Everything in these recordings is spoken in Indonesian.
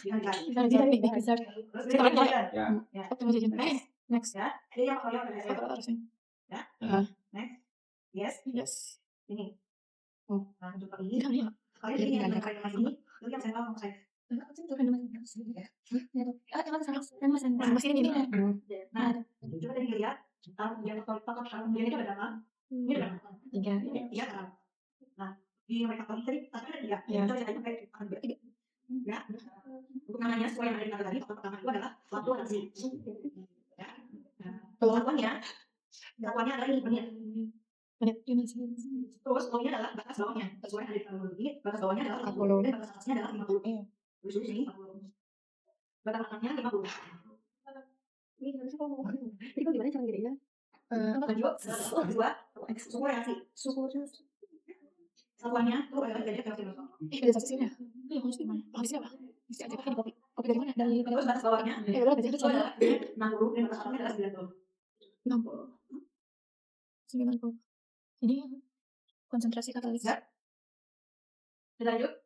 Bisa nih, bisa. Sekarang nyala ya? Oke, masih jam. Next. Ya, jadi yang Harusnya. ya. Next. Yes. Yes. Ini. Oh. Nah, untuk ini. Kalian ini yang kalian masih ini, itu yang saya mau saya. Enggak, itu kan masih. Masih ini. Nah, coba tadi lihat. Yang kemudian itu ada berapa? Ini ada berapa? 3. 3 kan. Nah, di mereka tadi tapi ada 3. Ya, coba saya pakai berarti ya. Untuk namanya sesuai yang ada di tadi, pertama itu adalah fluktuasi. Ya. Satuannya adalah ini menit. Terus bawahnya adalah batas bawahnya. Sesuai yang ada di teknologi, batas bawahnya adalah 40 dan batas atasnya adalah 50. Terus di sini 40. Batas atasnya 50. Ini harusnya kalau mau. Jadi kalau gimana cara gedenya? Lanjut. Kedua, suku reaksi. Satuannya itu adalah derajat Celcius. Ada satu sini ya? Iya, habisnya apa? Bisa aja pakai kopi. Kopi dari mana? Dari Terus batas bawahnya udah bisa itu adalah 60 dan batas atasnya adalah 90. 90. Ini konsentrasi katalis. Ya. Lanjut.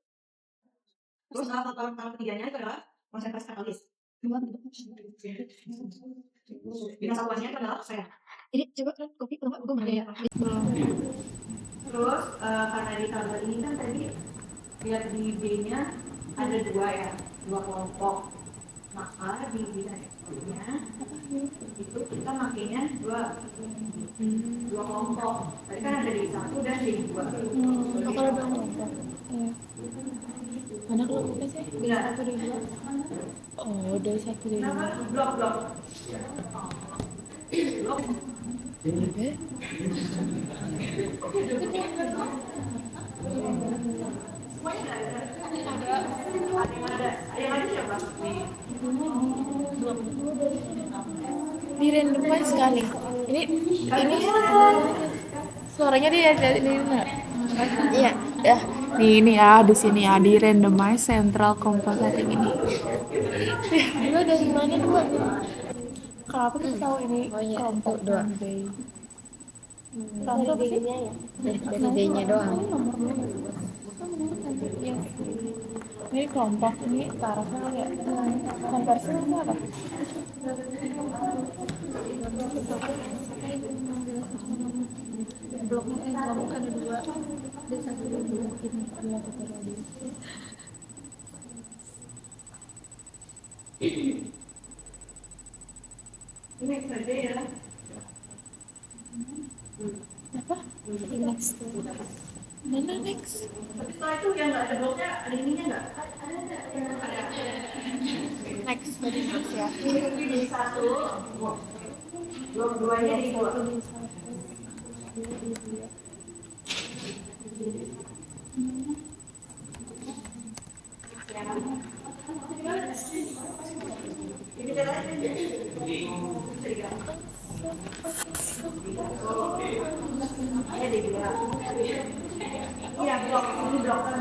Terus tahap ketiganya itu adalah konsentrasi katalis. Bidang satuannya itu adalah persen. Jadi coba kan kopi kalau nggak gue mana ya? Terus karena di tabel ini kan tadi lihat di B-nya ada 2 ya, 2 kelompok. Maka di bidang ekspornya itu kita makainya 2 kelompok. Tadi kan ada D1 dan D2. Kalau 2 kelompok. Iya. Mana kelompoknya sih? D1, D2. Oh, D1, D2. Blok. Di randomize sekali. Ini suaranya dia dari ini enggak? Iya, ya. Ini ya di sini ya di randomize central compositing ini. Dua dari mana dua? Kalau aku tuh tahu ini kelompok 2. Kamu apa sih? Dari D-nya doang. Ini kelompok ini tarafnya ya. Konversi itu apa? Bloknya kelompok ada 2. D1 dan D2 ini dia tadi. Ini saja ya. Apa? Next. Mana next? Tapi setelah itu yang nggak ada bloknya, ada ininya nggak? Ada. Next tadi next ya. Ini D1, blok 2-nya D2. Iya, blok ini blok kan.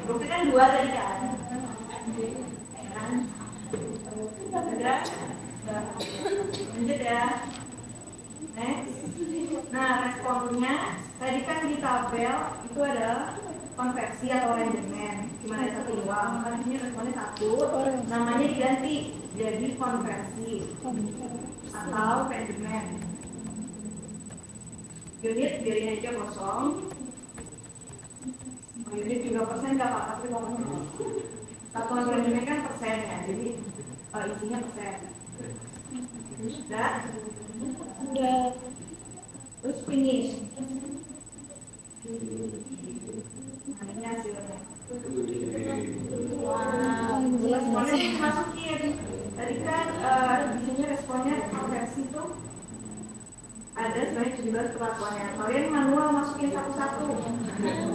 Bloknya kan 2 tadi kan. Lanjut ya. Next. Nah, responnya tadi kan di tabel itu adalah konversi atau rendemen. Cuma ada satu doang, kan ini responnya 1. Namanya diganti jadi konversi atau rendemen. Unit biarin aja kosong. Unit juga persen nggak apa-apa, tapi pokoknya satuan rendemen kan persen ya, jadi isinya persen. Udah. Terus finish. Nah, ini hasilnya. Wow, responnya dimasukin. Tadi kan di sini responnya konversi tuh ada sebanyak 17 perlakuannya. Kalian manual masukin satu-satu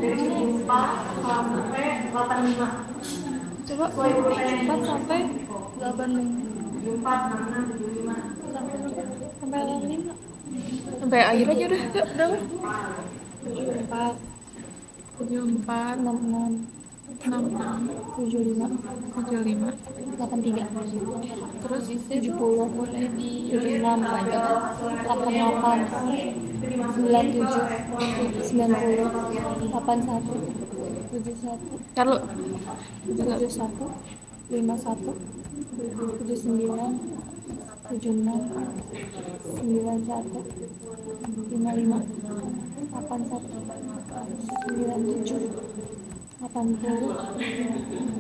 dari 74 sampai 85. Coba 4 sampai 85. 74, 66, 75 sampai 85. Sampai akhir aja udah berapa? 74, 66, 65, 83. Terus 70, 76, 88, 97, 90, 81, 71. Kalau 71, 51 79 76 91 55 81 97 80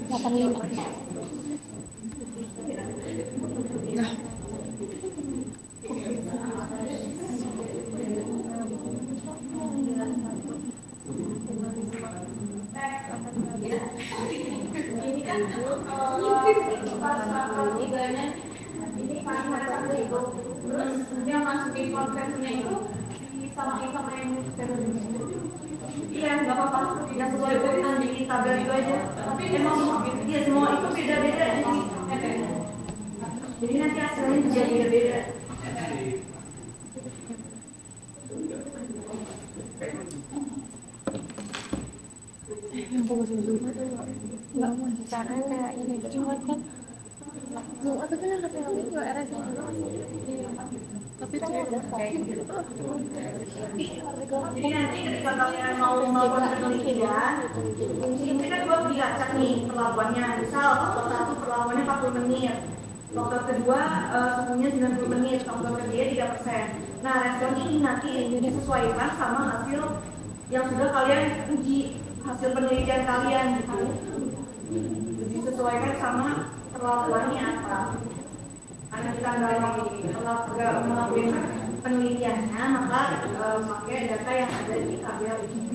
85. Nah, Ini kan pas level 3-nya ini paling ada itu. Terus yang masukin konversinya itu disamain sama yang teroris. Iya, nggak apa-apa. Yang sesuai urutan di tabel itu aja. Tapi emang ya semua itu beda-beda jadi nanti hasilnya juga beda-beda. yang bagus dulu nggak mau caranya kayak ini cuma kan mau apa kan kata yang itu RS tapi tuh kayak gitu. Jadi nanti ketika kalian mau melakukan penelitian, ini kan buat dilacak nih perlakuannya. Misal faktor 1 perlakuannya 40 menit, faktor kedua suhunya 90 menit, faktor ketiga 3%. Nah, respon ini nanti disesuaikan sama hasil yang sudah kalian uji, hasil penelitian kalian gitu. Disesuaikan sama perlakuannya apa. Karena kita nggak melakukan penelitiannya, maka pakai data yang ada di tabel ini.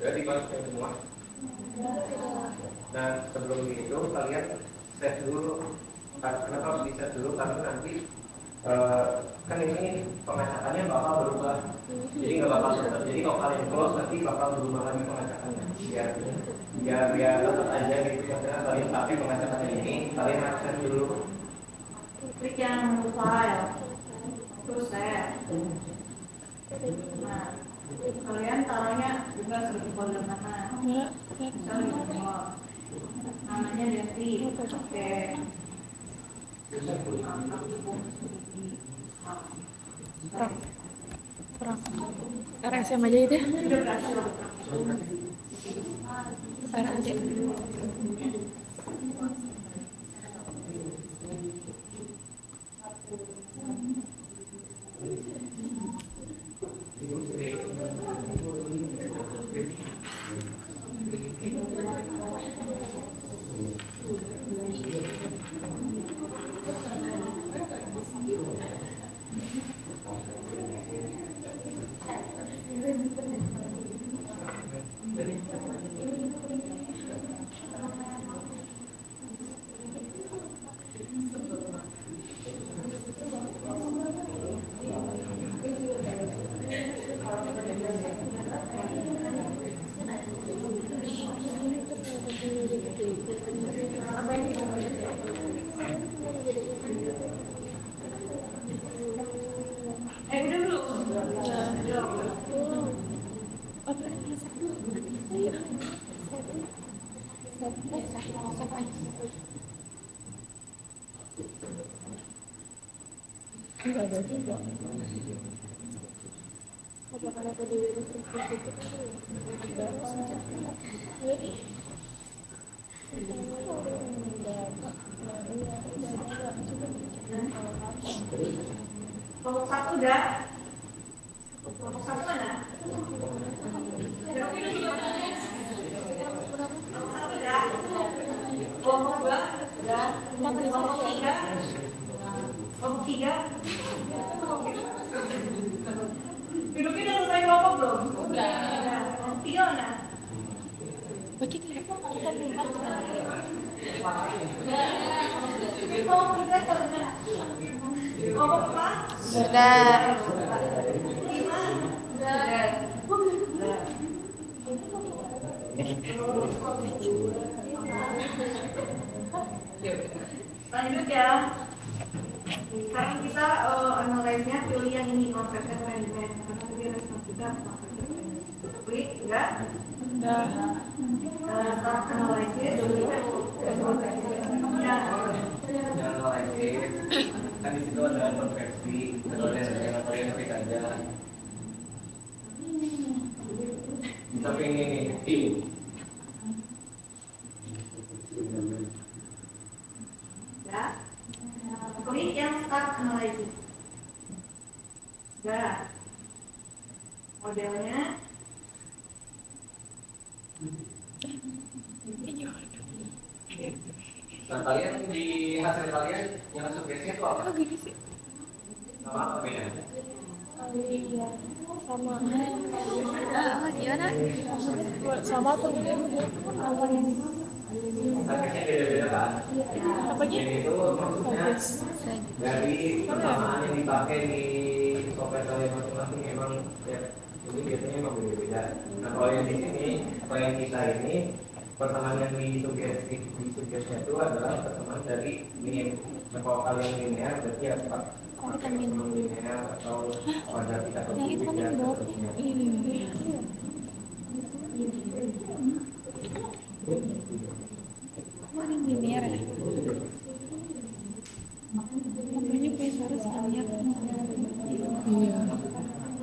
Sudah dimasukin semua. Nah sebelum itu kalian set dulu. Kenapa harus di set dulu? Karena nanti kan ini pengacakannya bakal berubah. Jadi nggak bakal tetap. Jadi kalau kalian close nanti bakal berubah lagi pengacakannya. Biar tetap aja gitu. Karena kalian tapi pengacakannya ini kalian harus set dulu. Klik yang file, terus set. Nah, kalian taruhnya juga seperti folder mana? Misalnya namanya Devi. Oke. RSM aja itu ya. Udah berhasil. RSM. Udah belum? Enggak ada juga. Apakah aku di itu Kelompok 1 udah? Kelompok 1 mana? Kelompok 1 udah? Kelompok 2 udah? Kelompok 3? Kelompok 3? Duduknya udah selesai kelompok belum? Udah. Kelompok 3 mana? Sudah. Lanjut ya. Sekarang kita analise-nya pilih yang ini non-perfect management karena tadi respon kita non-perfect management. Klik enggak? Udah. Start analysis. Ya. Jangan analisis. Kan di situ ada konversi, ada yang klik aja. Tapi ini nih, Ya. Klik yang start analysis. Ya. Modelnya nah kalian di hasil kalian yang sugesti itu apa? Kok gini sih? Sama apa bedanya? Iya. Sama. Gimana? Sama tuh. Sugestinya beda-beda kan? Apanya? Ini itu maksudnya dari persamaan yang dipakai di software kalian masing-masing memang ya, ini biasanya memang beda-beda. Nah kalau yang di sini, kalau yang kita ini persamaan yang disugesti itu adalah persamaan dari minim. Nah kalau kalian linear berarti apa? Persamaan linear atau pada kita Yang itu kan yang bawah. Ini. Oh, ini linear ya? Namanya Pesaurus banyak. Iya.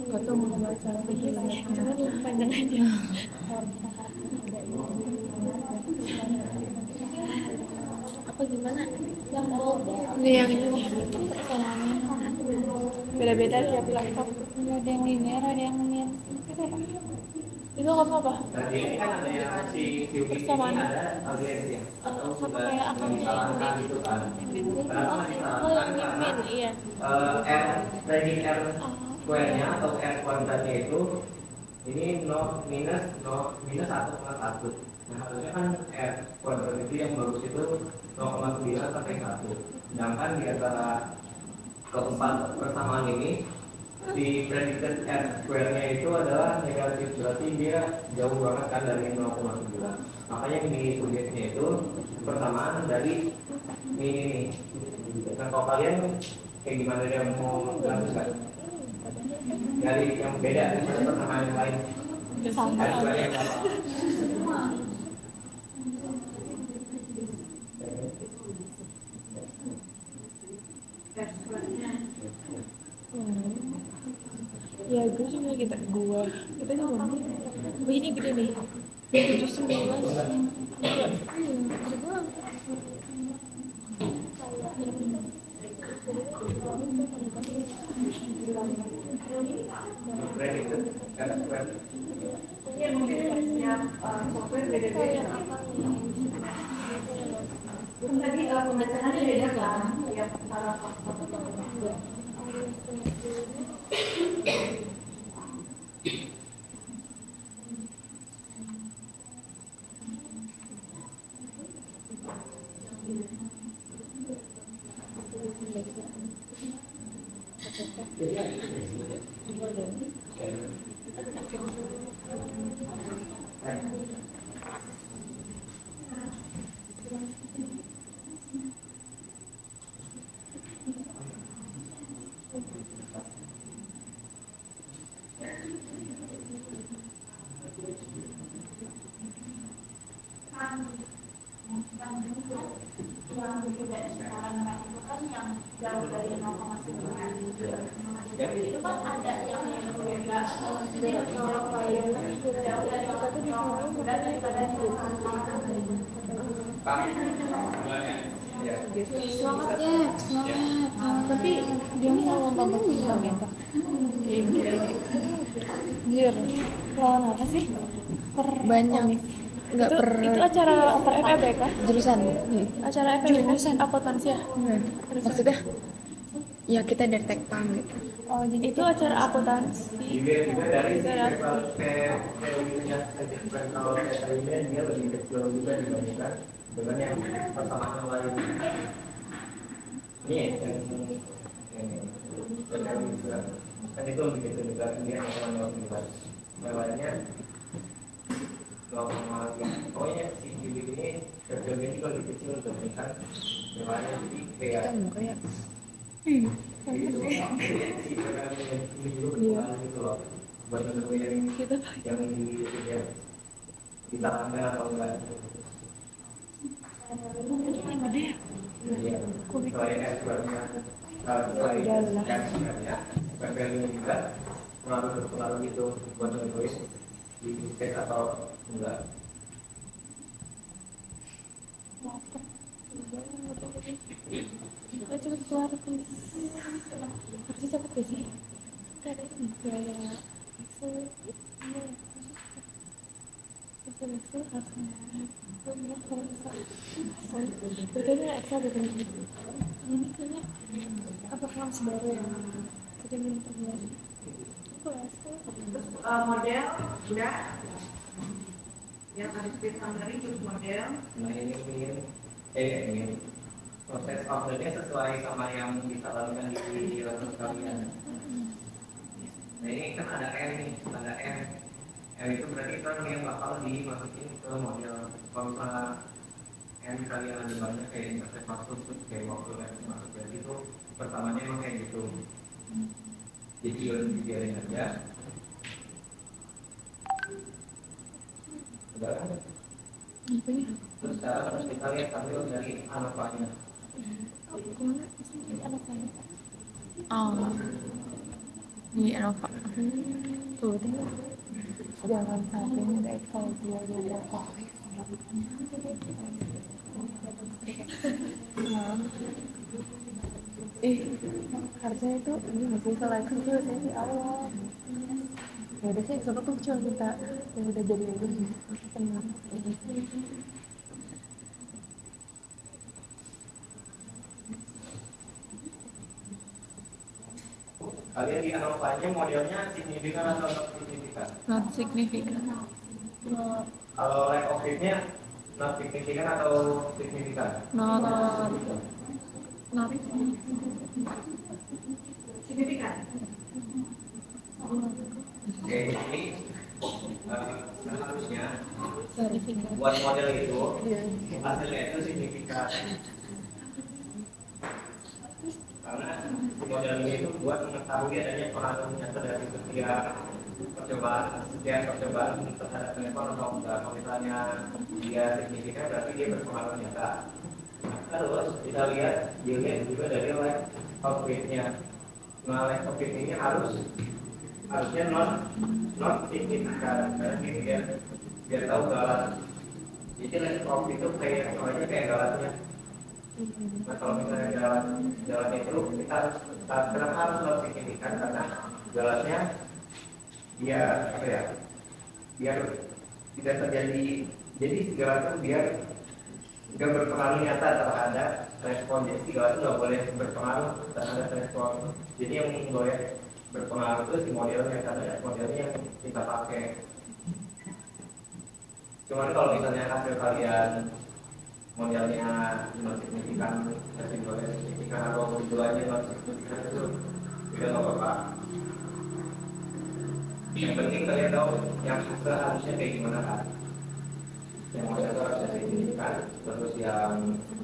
Gak tau mau baca. Cuma panjang aja. Apa gimana? Yang bold. Ini yang ini nih. Persamaannya. Beda-beda tiap laptop. Ada yang linear, ada yang min. Itu apa? Nah di ini kan ada yang si Persamaan. ada alias atau Sama sudah kayak akan disalahkan gitu kan? Kenapa Oh, disalahkan? yang min, iya. R ranking R square-nya atau R kuadratnya itu ini minus 1,1. Nah harusnya kan R kuadrat itu yang bagus itu 0,9 sampai 1. Sedangkan di antara keempat persamaan ini di predicted R square-nya itu adalah negatif, berarti dia jauh banget kan dari 0,9. Makanya ini sugestinya itu persamaan dari ini. Nah kalau kalian kayak gimana dia mau melanjutkan dari yang beda dengan persamaan yang lain? Sama. R square yang apa? Ya gue juga kita juga oh ini gede nih 79 enggak Predicted R square. ini mungkin setiap software beda-beda. Tadi pembacaannya beda kan? Tiap antara software. Semangat ya, semangat. tapi dia mau tambah kilometer Anjir, lawan apa sih? Banyak. Enggak per Itu acara FEB kah? jurusan. Acara FEB kan? Jurusan. Akuntansi ya? Maksudnya ya kita dari Tekpam gitu. Oh, jadi Itu acara akuntansi. Juga dari si Acara value-nya kalau value-nya dia lebih kecil juga dibandingkan dengan yang persamaan yang lain. Ini yang juga kan itu lebih kecil juga dia yang lainnya pokoknya si bibit ini kerjanya juga lebih kecil dibandingkan yang lainnya jadi kayak kayak itu si ini dulu gitu loh buat nentuin yang kita ambil atau enggak. Iya, selain expertnya, selain expertnya, value juga pengaruh itu buat nentuin di case atau enggak. cepet keluar please. Harusnya cepet deh sih. Gak ada ini kayak Excel harusnya bedanya Excel beda ini kayaknya apa kelas baru ya jadi minta terbaru aku Excel Model udah yang tadi speed summary terus model. Nah ini proses ordernya sesuai sama yang kita lakukan di laptop kalian. Nah ini kan ada M nih, ada M. M itu berarti kan yang bakal dimasukin ke model. Kalau misalnya M kalian ada banyak kayak internet masuk terus kayak waktu M masuk dari itu pertamanya emang kayak gitu. Jadi dibiarin aja. Udah kan? Terus sekarang harus kita lihat tampil dari anaknya. kemana sih anak saya Oh, di Innova. tuh tinggal jangan sampai nggak Excel dia apa harusnya itu ini masih seleksi tuh saya di awal ya udah sih sebab tuh cuma minta yang udah jadi aja tenang Kalian di anaknya modelnya signifikan atau non signifikan? Not significant. Kalau lack of it-nya non signifikan atau signifikan? Not Signifikan. Oke, jadi seharusnya signifikan buat model itu hasilnya itu signifikan. Karena model ini itu buat mengetahui adanya pengaruh nyata dari setiap percobaan terhadap telepon atau enggak. Kalau misalnya dia signifikan berarti dia berpengaruh nyata. Terus kita lihat dilihat juga dari lack of it-nya. Nah, lack of it ini harusnya non signifikan karena ini biar tahu galat. Jadi lack of it itu kayak soalnya kayak galatnya. Nah, kalau misalnya jalan itu kita kenapa harus non signifikan karena jalannya dia apa ya biar tidak terjadi jadi segala itu biar nggak berpengaruh nyata terhadap respon. Jadi segala itu nggak boleh berpengaruh terhadap respon. Jadi yang boleh berpengaruh itu si modelnya karena modelnya yang kita pakai. Cuman kalau misalnya hasil kalian modelnya non signifikan, boleh signifikan atau tujuannya non signifikan itu tidak apa-apa. Yang penting kalian tahu yang seharusnya kayak gimana kan. Yang model itu harusnya signifikan, terus yang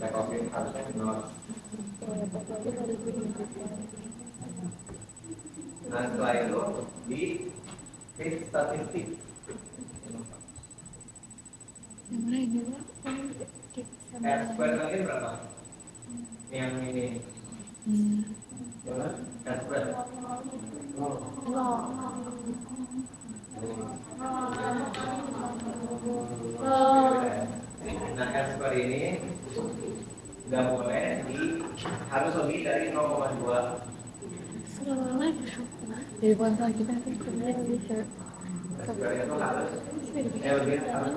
lack of it harusnya non. Nah setelah itu di statistik. yang mana ini Square kalian berapa? Yang ini. Berapa? Square. Nah, square ini nggak boleh harus lebih dari 0,2. selama di ponsel kita tuh sebenarnya bisa Square itu harus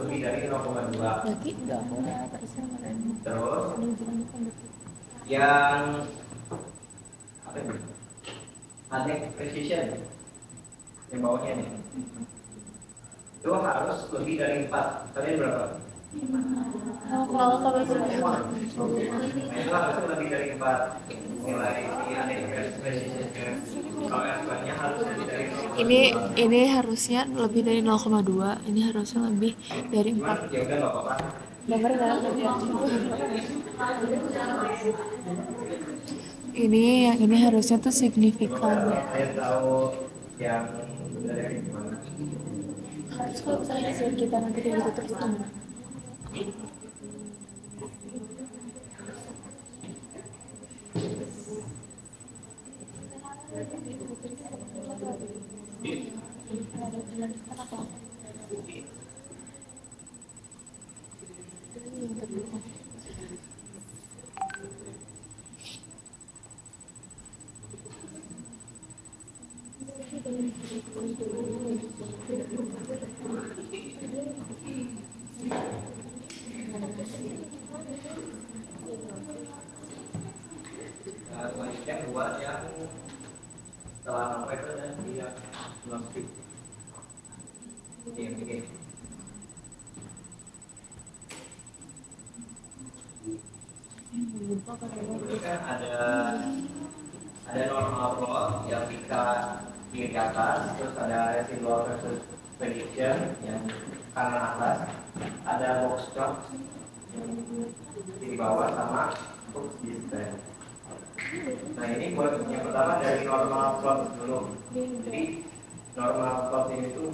lebih dari 0,2. lagi nggak boleh harusnya mana Terus ini jangan yang apa ini? Adek precision yang bawahnya nih itu harus lebih dari 4. Tadi berapa? Kalau Itu harus lebih dari 4 nilai si adek precision. Kalau S2-nya harus lebih dari 0,2. ini harusnya lebih dari 0,2, ini harusnya lebih dari 4. Cuman ya udah nggak apa-apa. Dengar nggak? Yang ini harusnya tuh signifikan. Saya tahu yang dari gimana. Terus kalau misalnya hasil kita nanti kayak gitu terus gimana? Selanjutnya buat yang setelah apa itu dan dia plastik ini terus kan ada normal plot yang bisa di atas, terus ada residual versus prediction yang kanan atas, ada box plot di bawah sama box distance. Nah ini buat yang pertama dari normal plot dulu. Jadi normal plot ini tuh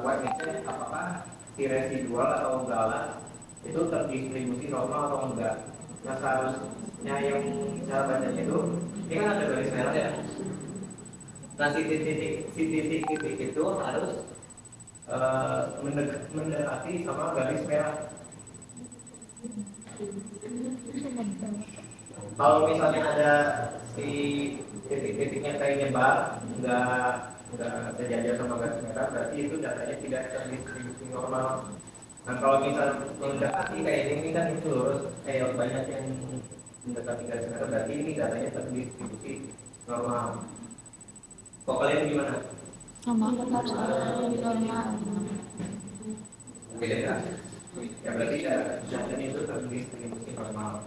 buat ngecek apakah si residual atau galas itu terdistribusi normal atau enggak. Nah seharusnya yang cara bacanya itu ini kan ada garis merah ya. Nah si titik itu harus mendekati sama garis merah. Kalau misalnya ada si titik-titiknya kayak nyebar, nggak sejajar sama garis merah, berarti itu datanya tidak terdistribusi normal. Nah kalau misal mendekati kayak ini kan itu lurus, kayak banyak yang mendekati garis merah, berarti ini datanya terdistribusi normal. Kok kalian gimana? Sama harus normal. Beda ya? Ya berarti datanya itu terdistribusi normal.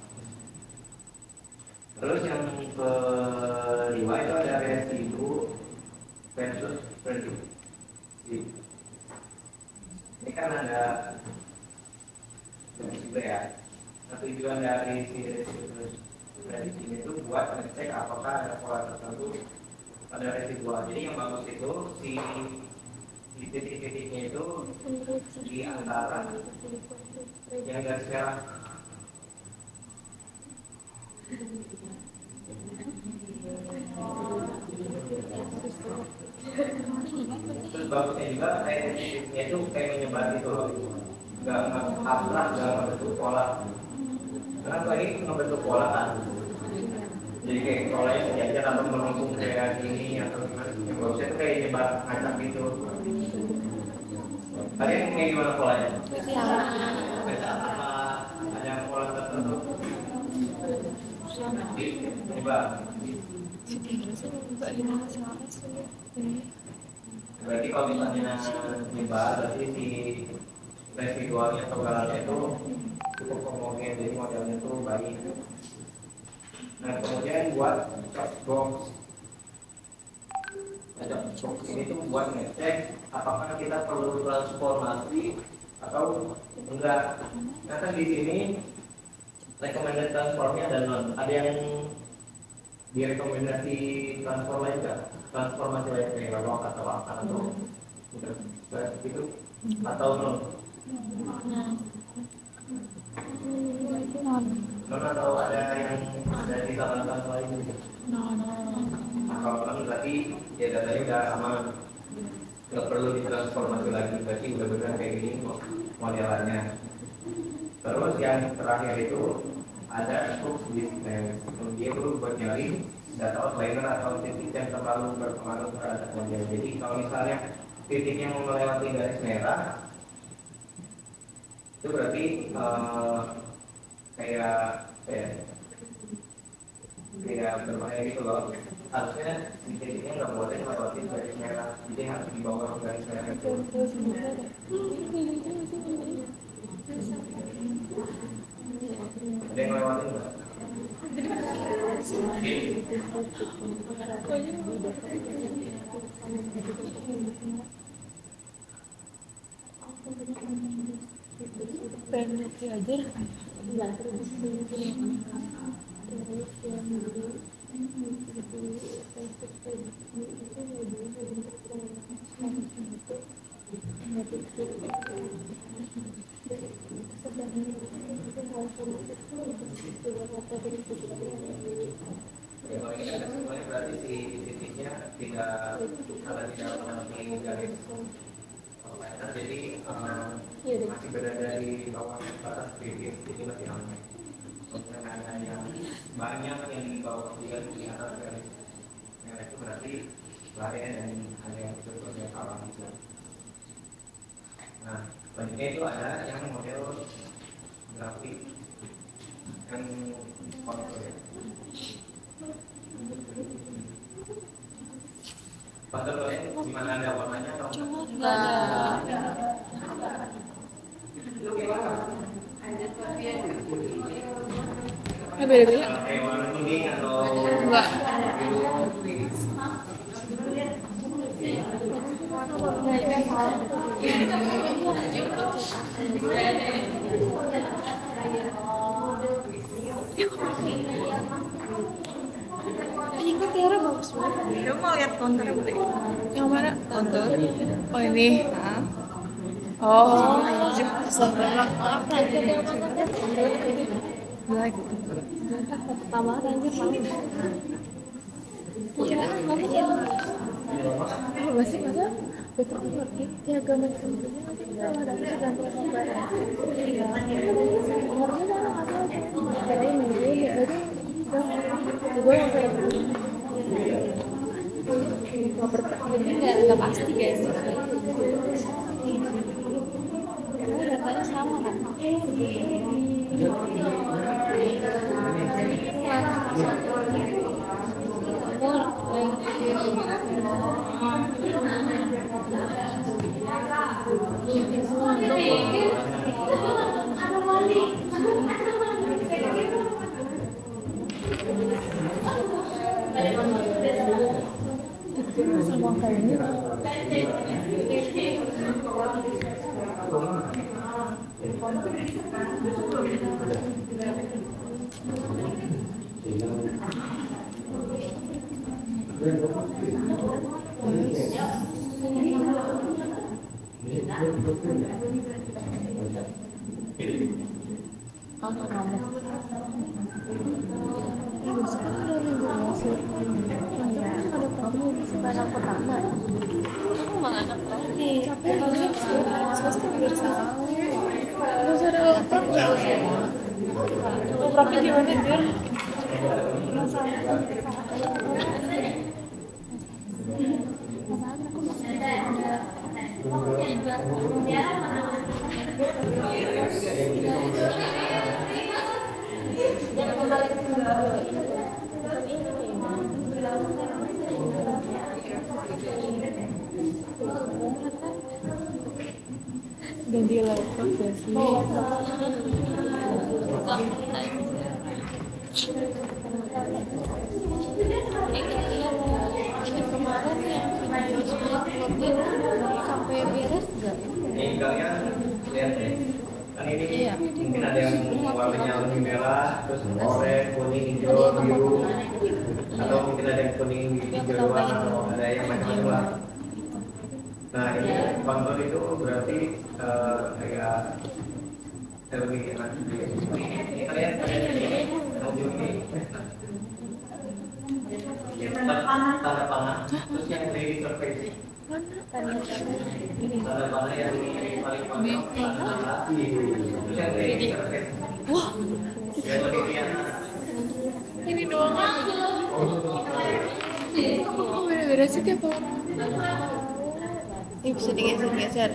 Terus yang kedua itu ada residu versus prediksi. Ini kan ada juga ya. Nah, tujuan dari si residu versus prediksi itu buat ngecek apakah ada pola tertentu pada residual. Jadi yang bagus itu si titik-titiknya itu di antara yang garis merah. Terus bagusnya juga kayak titiknya itu kayak menyebar gitu loh, nggak abstrak, nggak membentuk pola. Karena kalau ini membentuk pola kan, jadi kayak polanya sejajar atau melengkung kayak gini atau gimana. Yang bagusnya itu kayak nyebar ngacak gitu. Kalian kayak gimana polanya? Beda apa ada pola tertentu? Nyebar. Berarti kalau misalnya nyebar, berarti si residualnya atau galasnya itu cukup homogen, jadi modelnya itu baik. Nah kemudian buat box. Nah, box ini tuh buat ngecek apakah kita perlu transformasi atau enggak. Nah kan di sini recommended transformnya ada non. Ada yang direkomendasi transform lain enggak? Transformasi lain kayak log atau apa atau gitu atau non? Non atau ada yang dari saran lain gitu? Nah, kalau non berarti ya datanya udah aman, nggak perlu ditransformasi lagi, berarti udah benar kayak gini modelannya. Terus yang terakhir itu ada box distance. Dia perlu buat nyari data outliner atau titik yang terlalu berpengaruh terhadap model. Jadi kalau misalnya titik yang melewati garis merah itu berarti kayak berbahaya gitu loh. harusnya si titiknya nggak boleh ngelewatin garis merah, jadi harus di bawah garis merah itu. Ada yang ngelewatin nggak? Pendek aja. Ya, kalau ini ada semuanya berarti si titiknya tidak memenuhi garis meter, jadi masih berada di bawah batas kritis, jadi masih aman. Kemudian ada yang banyak yang di bawah dia di atas garis merah itu berarti bahaya dan ada yang disebut sebagai kalah itu. Nah, selanjutnya itu ada yang model grafik yang kontur ya. Kontur di mana ada warnanya atau Nggak ada. itu gimana? Beda-beda. Kayak warna kuning atau Enggak. Ini kok Tiara bagus banget. Lu mau lihat konturnya boleh? Yang mana? Kontur. Oh ini. Oh. Maaf lanjut yang mana? Black. Pertama lanjut paling. Kira aja. Masih masa betul ngerti tiaga maksudnya nanti kita ada ganti gambar. Iya. Umurnya mana ada? Jadi minggu ini jadi gue yang kayak nggak pasti guys. Karena datanya sama kan. Sama kayaknya anak pertama. Aku malah anak terakhir. Capek banget. Swasta bersama. Terus ada otak Tapi gimana Jur? ganti laptop ya sih. Kemarin yang video sampai beres nggak? ini kalian lihat deh, kan ini mungkin ada yang warnanya lebih merah, terus oranye, kuning, hijau, biru, atau mungkin ada yang kuning, hijau, atau ada yang macam-macam lah. Nah ini kontur itu berarti kayak lebih enak. Ini kalian ujung ini tanda panah, terus yang dari surface. Tanda panah yang paling panah, terus yang dari surface. Wah, Yang lebih kelihatan. ini doang. Kok beda-beda sih tiap orang? Ini bisa digeser-geser.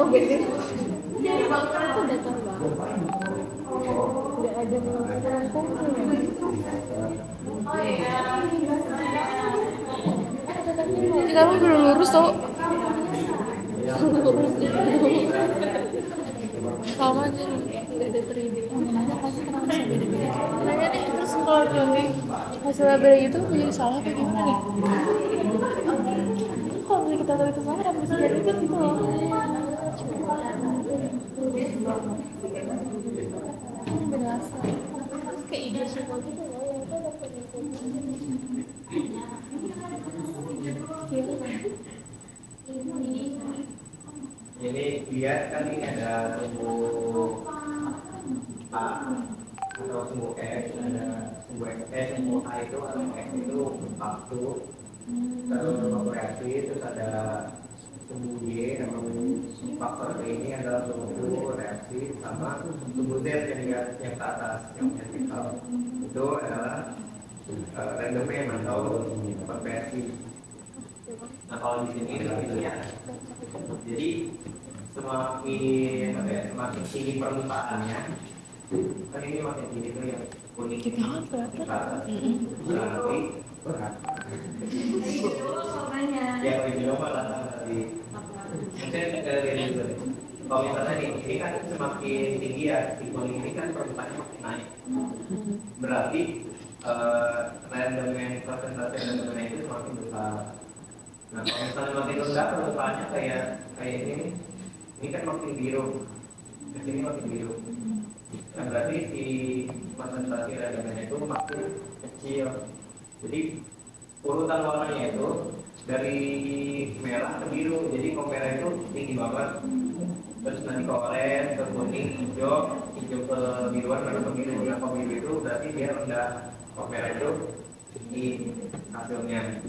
Aku datar banget. Nggak ada melengkung-melengkung. Kita mah udah lurus tau. Sama aja nih. Nggak ada 3D. Nanya pasti kenapa bisa beda-beda. Nanya nih terus kalau nanti hasilnya beda gitu jadi salah apa gimana nih? Kalau misalnya kita tahu itu salah kenapa bisa jadi gitu loh. Beda asal. Terus kayak ide semua gitu loh, yang itu ada Ini lihat kan ini ada sumbu A atau sumbu X, ada sumbu sumbu A itu atau X itu waktu, terus operasi, terus ada sumbu Y atau faktor ini adalah sumbu reaksi, sama sumbu Z yang ke atas yang vertikal itu adalah randomnya atau konversi. Nah kalau di sini ya, jadi semakin tinggi permukaannya, kan ini makin tinggi tuh yang kuning Kita kan kelihatan. berarti berat. Ya kalau di nomor tadi, mungkin dari dulu. Kalau misalnya ini kan semakin tinggi ya, si kuning ini kan permukaannya makin naik. Berarti randomnya persentase randomnya itu semakin besar. Nah kalau misalnya makin rendah permukaannya kayak ini kan makin biru, kesini makin biru. Nah berarti si persentase randomnya itu makin kecil. Jadi urutan warnanya itu dari merah ke biru. Jadi kalau merah itu tinggi banget, terus nanti ke oranye, ke kuning, hijau ke biruan, baru ke biru. Yang ke biru itu berarti dia rendah, kalau merah itu tinggi hasilnya.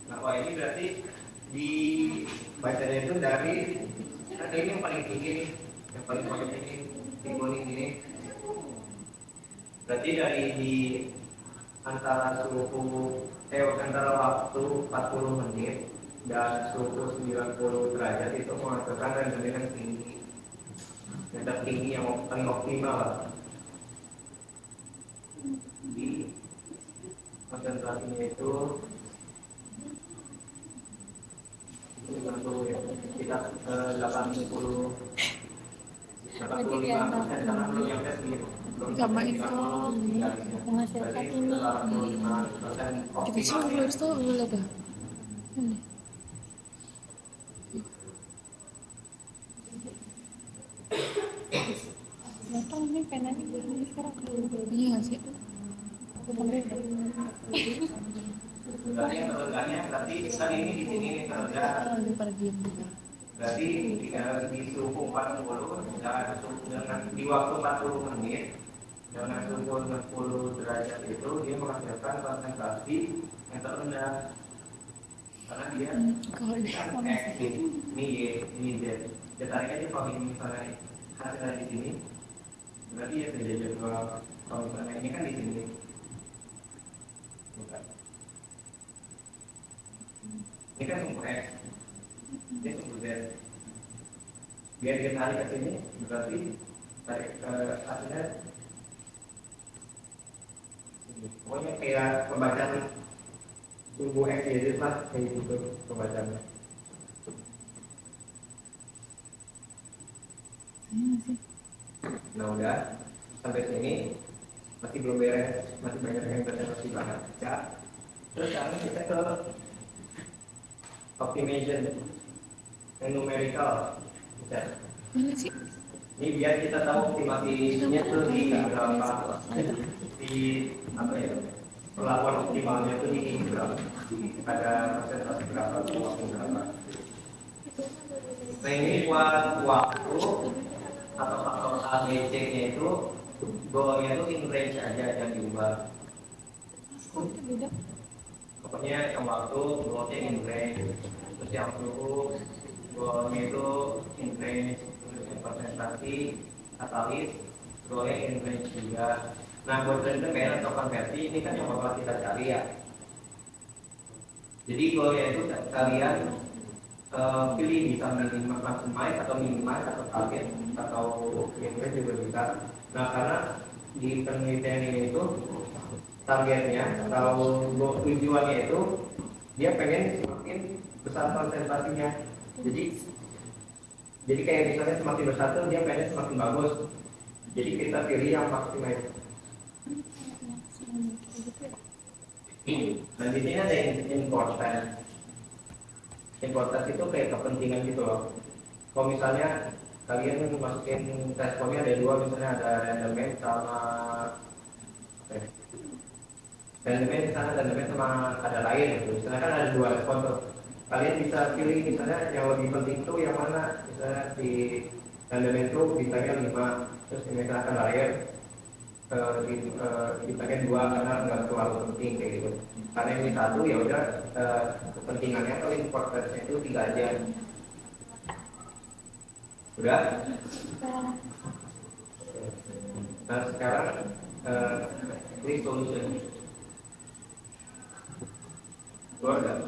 Nah, ini berarti di bacanya itu dari ini yang paling tinggi nih, yang paling ini di kuning ini. Berarti dari di antara antara waktu 40 menit dan suhu 90 derajat itu menghasilkan randomnya yang tinggi, yang tertinggi, yang paling optimal lah. Di konsentrasinya itu 90 ya, kita 80 85% karena belum nyampe segitu. Sama itu menghasilkan ini. kita sih lurus tuh boleh dah. Motong ini penanya begini sekarang. Iya nggak sih? Berarti yang terleganya berarti kan ini di sini terlega. Lagi pada diem juga. Berarti di suhu 40 dengan di waktu 40 menit dengan suhu 60 derajat itu dia menghasilkan konsentrasi yang terendah karena dia Kalau di ini dia tarik aja. Kalau ini misalnya hasilnya di sini berarti ya tidak jadwal. Kalau misalnya ini kan di sini bukan. Ini kan sumbu X, ini sumbu Z. Biar dia tarik ke sini, berarti tarik ke hasilnya. Pokoknya kayak pembacaan sumbu X, Y, Z lah, kayak gitu pembacaannya. Nah udah sampai sini masih belum beres, masih banyak yang harus dibaca. Terus sekarang kita ke optimization and numerical. mana sih? Ini biar kita tahu optimasinya tuh di berapa, di apa ya, perlakuan optimalnya tuh di berapa, pada persentase berapa, waktu berapa. Nah ini buat waktu atau faktor A, B, C nya itu goalnya itu in range aja, yang diubah. Pokoknya yang waktu goalnya in range, terus yang suhu goalnya itu in range, terus yang konsentrasi katalis goalnya in range juga. Nah buat rendemen atau konversi ini kan yang bakal kita cari ya. Jadi goalnya itu kalian pilih bisa minimal maximize atau minimize atau target atau yang lain juga bisa. Nah karena di penelitian ini itu targetnya atau tujuannya itu dia pengen semakin besar konsentrasinya. Jadi kayak misalnya semakin besar tuh dia pengen semakin bagus. Jadi kita pilih yang maximize. Dan di sini ada importance. Importance itu kayak kepentingan gitu loh. Kalau misalnya kalian masukin responnya ada dua, misalnya ada randomnya sama randomnya di sana, randomnya sama ada lain gitu. Misalnya kan ada dua respon tuh. Kalian bisa pilih misalnya yang lebih penting itu yang mana. Misalnya di randomnya itu bintangnya 5, terus misalkan lain bintangnya 2 karena nggak terlalu penting kayak gitu. Karena ini satu ya udah kepentingannya atau importance-nya itu 3 aja. Udah? Nah sekarang ini solution. Keluar nggak?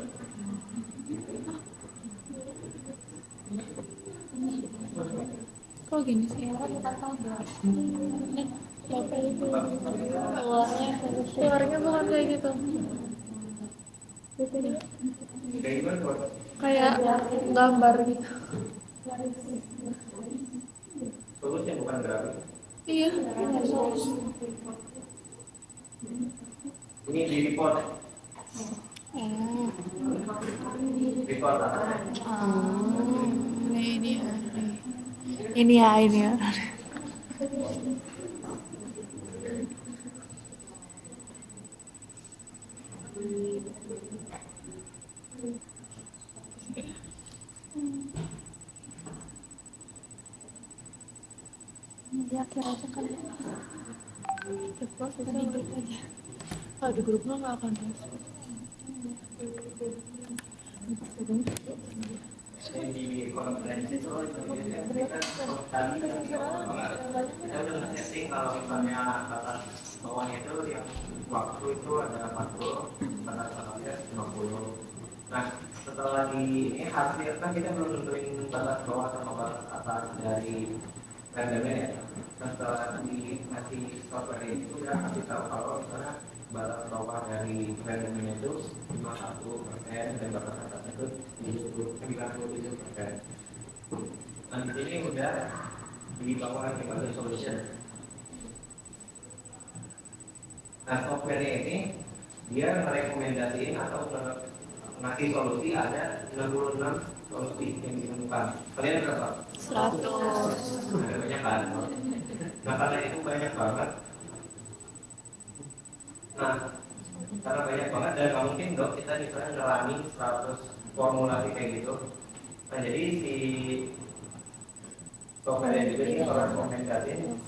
Kok gini sih? Keluarnya bukan kayak gitu. Kayak gimana keluar? Kayak gambar gitu. Solution bukan grafik. Iya. Ini di report. Report apa? Ini ya. Ya kira aja kali. Coba kita di grup aja. Kalau di grup mah nggak akan masuk. Di konferensi itu tadi kita udah setting kalau misalnya batas bawahnya itu yang waktu itu ada 40, batas atasnya 50. Nah setelah di ini hasil kan kita belum nentuin batas bawah sama batas atas dari randomnya ya. Nah setelah ngasih software itu udah kasih tahu kalau misalnya batas bawah dari randomnya itu 51% dan batas atasnya itu 97%. Nah di sini udah dibawakan ke solution. Nah software ini dia merekomendasiin atau ngasih solusi ada 66 solusi yang ditemukan. Kalian berapa? 100. Ada banyak kan? Nah karena itu banyak banget. Nah karena banyak banget dan nggak mungkin dong kita misalnya ngerani 100 formulasi kayak gitu. Nah jadi si software yang juga ini merekomendasiin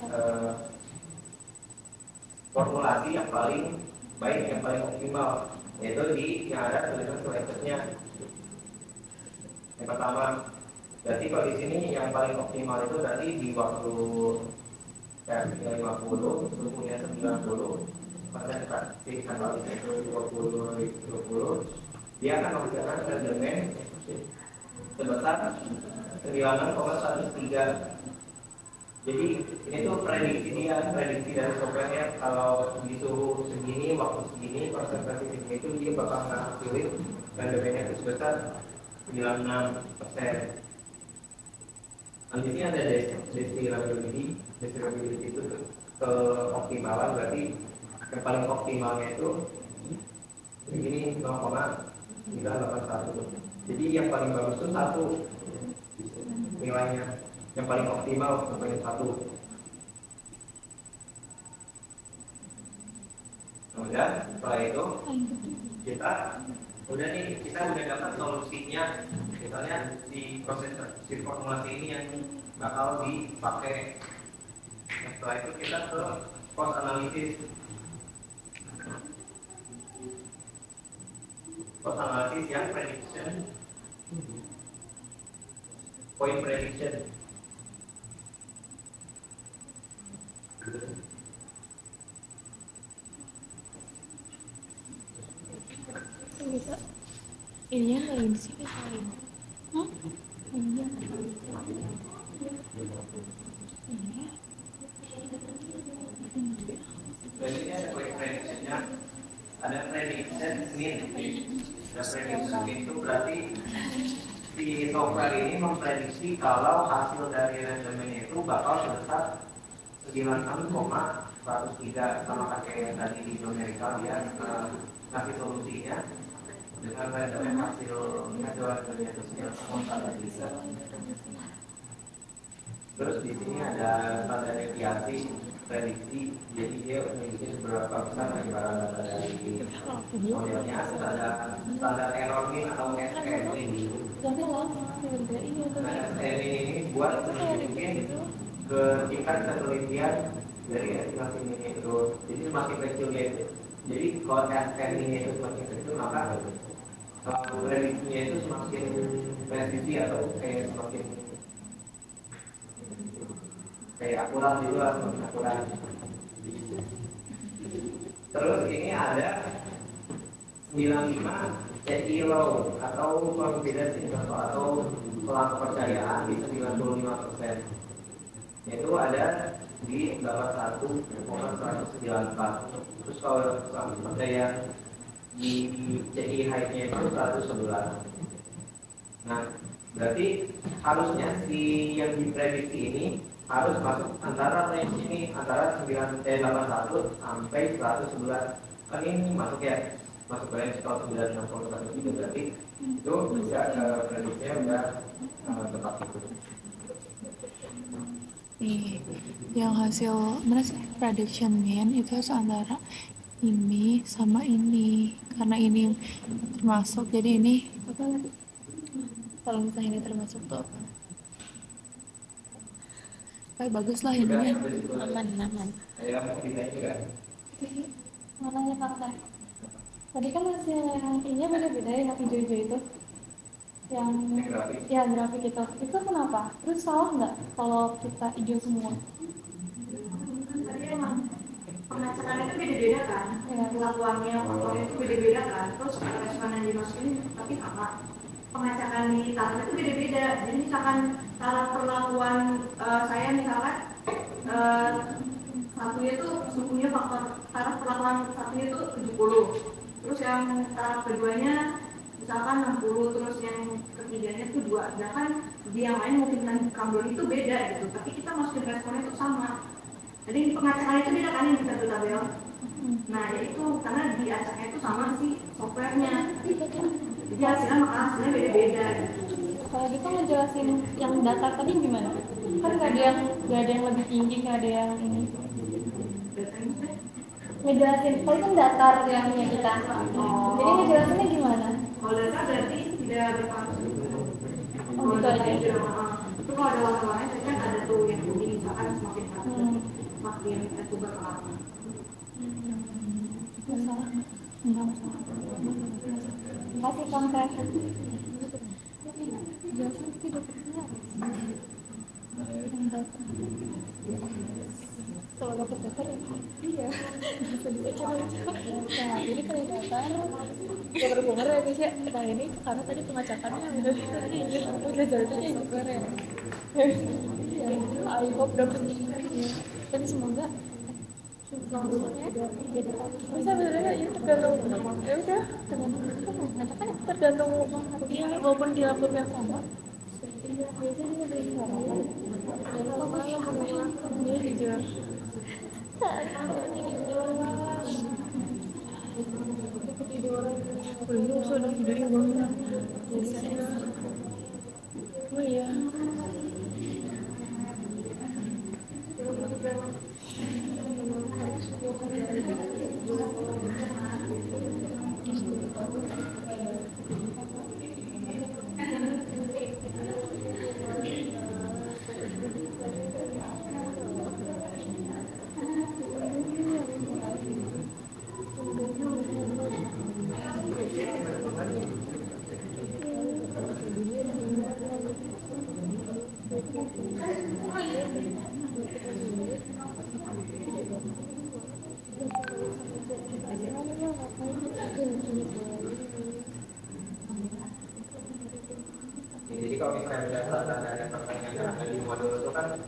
formulasi yang paling baik, yang paling optimal, yaitu di yang ada tulisan selectednya. Yang pertama, berarti kalau di sini yang paling optimal itu berarti di waktu 50, suhunya 90, konsentrasi katalisnya itu 20, dia akan menggunakan rendemen sebesar 96,13. Jadi ini tuh prediksi dari softwarenya kalau di suhu segini, waktu segini, konsentrasi segini itu dia bakal menghasilkan rendemennya itu sebesar 96%. Nah, di sini ada desirability itu ke optimalan, berarti yang paling optimalnya itu begini 0,981. Jadi yang paling bagus itu 1 nilainya, yang paling optimal sampai 1. Kemudian setelah itu kita udah nih kita udah dapat solusinya, misalnya di proses si formulasi ini yang bakal dipakai. Nah, setelah itu kita ke post analisis. Post analisis yang prediction, point prediction. Bisa ininya nggak ini sih misalnya ininya Jadi ini ada point predictionnya, ada prediction mean. Ada prediction mean itu berarti si software ini memprediksi kalau hasil dari randomnya itu bakal sebesar 96,103, sama kayak tadi di numerical dia ngasih solusinya dengan random hasil dari hasilnya tadi. Terus di sini ada standar deviasi prediksi, jadi dia memiliki beberapa besar penyebaran data dari modelnya. Ada standar error mean atau SNE. tapi lama iya Nah, SNE ini buat menunjukin ke tingkat penelitian dari estimasi ini itu. Jadi semakin kecilnya itu. Jadi kalau SNE itu semakin kecil, maka prediksinya itu semakin presisi atau kayak akurat juga, semakin akurat. Terus ini ada 95 CI low atau confidence interval atau pelan kepercayaan di 95%. Itu ada di 81,194. Terus kalau kepercayaan di CI high-nya itu 111. Nah, berarti harusnya si yang diprediksi ini harus masuk antara range ini, antara 81 sampai 111. Kan ini masuk ya, masuk range kalau 96,1 gitu, berarti itu udah prediksinya udah tepat itu. Nih, yang hasil mana sih prediction mean itu antara ini sama ini, karena ini termasuk, jadi ini apa? Kalau misalnya ini termasuk tuh kayak bagus lah ininya, aman. Saya mau ditanya juga. mananya fakta tadi kan hasil yang ini beda-beda yang hijau-hijau itu yang Grafik. ya grafik itu kenapa? Terus salah nggak kalau kita hijau semua? Tadi emang pengecekan itu beda-beda kan, pelakuannya faktornya itu beda-beda kan, terus respon yang dimasukin tapi sama. Pengecekan di tablet itu beda-beda. Jadi misalkan cara perlakuan saya misalkan satunya itu sukunya faktor, cara perlakuan satunya itu 70, terus yang taraf keduanya misalkan 60, terus yang ketiganya itu 2. Sedangkan di yang lain mungkin kambon itu beda gitu, tapi kita masukin responnya itu sama. Jadi pengecekan itu beda kan yang kita tabel. Nah ya itu karena diacaknya itu sama si softwarenya, jadi hasilnya maka hasilnya beda-beda gitu. Kalau gitu ngejelasin yang data tadi gimana? Kan nggak ada yang lebih tinggi, nggak ada yang ini. Ngejelasin, kalau kan datar yang punya kita. Jadi ngejelasinnya gimana? Kalau data berarti tidak berpengaruh. Oh gitu aja. Itu kalau ada warna-warnanya kan ada tuh yang putih misalkan semakin makin itu berpengaruh. Masalah? Enggak masalah. Kasih konkret. Jelasin tidak benar. Yang data. Kalau dapat datar ya iya. Nah ini kalau datar ya berhubungan ya guys ya. Nah ini karena tadi pengacakannya udah jadi software ya. I hope dapat dan semoga bisa benernya ya tergantung ya udah tergantung ya walaupun di laptop yang sama biasanya dari sama dia jujur ini sudah videonya banget oh iya kalau misalnya berdasarkan dari pertanyaan yang ada di modul itu kan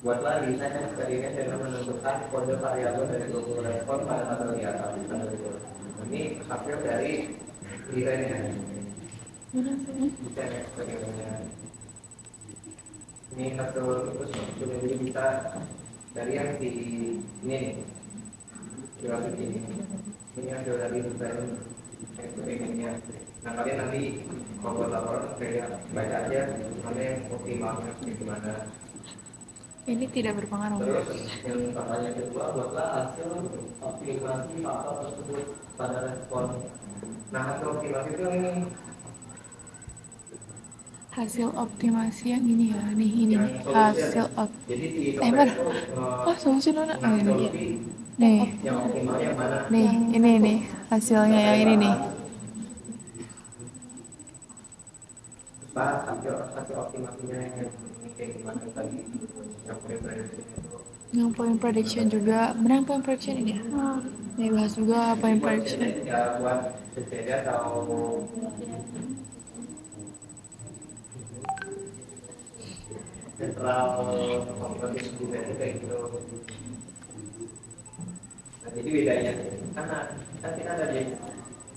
buatlah desain eksperimen dengan menentukan kode variabel dari 20 respon pada tabel di atas. Ini hasil dari desainnya, desain eksperimennya. Ini hasil terus sudah jadi bisa dari yang di ini nih, grafik ini. Ini hasil dari desain eksperimennya. Nah kalian nanti kalau buat laporan kayak baca aja mana yang optimalnya gimana. Ini tidak berpengaruh. Terus yang pertanyaan kedua, buatlah hasil optimasi faktor tersebut pada respon. Nah hasil optimasi itu yang ini. Hasil optimasi yang ini ya, nih ini nih hasil Jadi si timer. itu Oh solusi nona. Oh, ini. solusi Nih, yang optimal yang mana? nih, ini nih hasilnya yang ini nih. Bahas hasil optimasinya yang ini kayak gimana tadi yang prediksi itu. Yang point prediction juga, benar point prediction ini ya. Nih bahas juga point prediction. Ya buat CCD atau sentral kompetisi juga kayak gitu. Nah, jadi bedanya karena kan kita ada di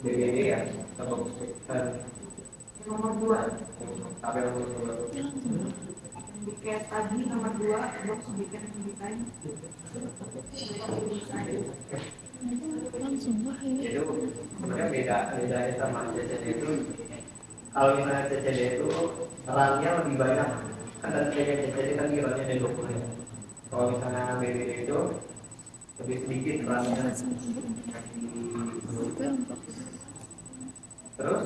BBD ya, atau Nomor 2 tabel nomor 2. di case tadi nomor 2 box bikin desain. Langsung wah ini. Itu sebenarnya bedanya sama CCD itu, kalau misalnya CCD itu rannya lebih banyak kan, dan CCD kan rannya ada 20 ya. Kalau misalnya BBD itu lebih sedikit rannya. Terus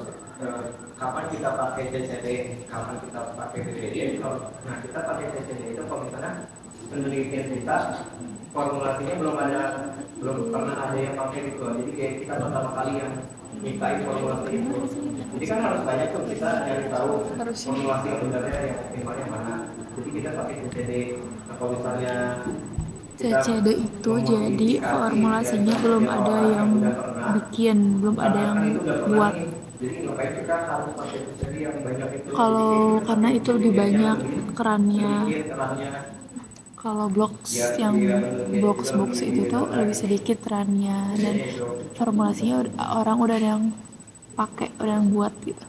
kapan kita pakai CCD, kapan kita pakai BBD? Nah kita pakai CCD itu kalau misalnya penelitian kita formulasinya belum pernah ada yang pakai gitu. Jadi kayak kita pertama kali yang mintain formulasi itu. Jadi kan harus banyak tuh kita nyari tahu formulasi yang benarnya yang optimalnya mana. Jadi kita pakai CCD. Nah kalau misalnya CCD itu jadi formulasinya belum ada yang bikin, belum ada yang buat. Kalau karena itu lebih banyak kerannya. Kalau box itu tuh lebih sedikit kerannya, dan formulasinya orang udah ada yang pakai, udah yang buat gitu.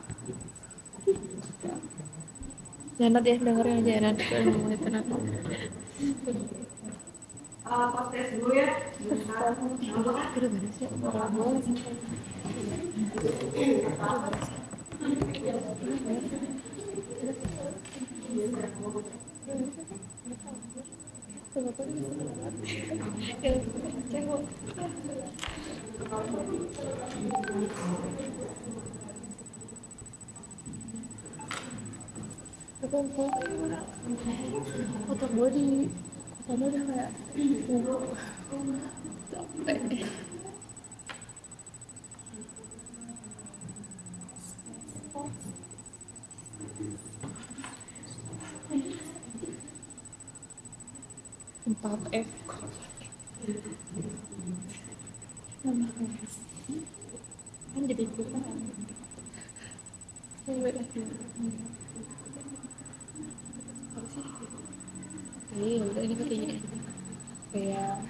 Jangan ya, dengerin aja ya nanti kalau ngomongin tenang. Post test dulu ya. Udah beres ya. Otak gue di sana udah kayak capek. Empat F kan jadi kurang. Apa sih? Udah ini kayak gini. Kayak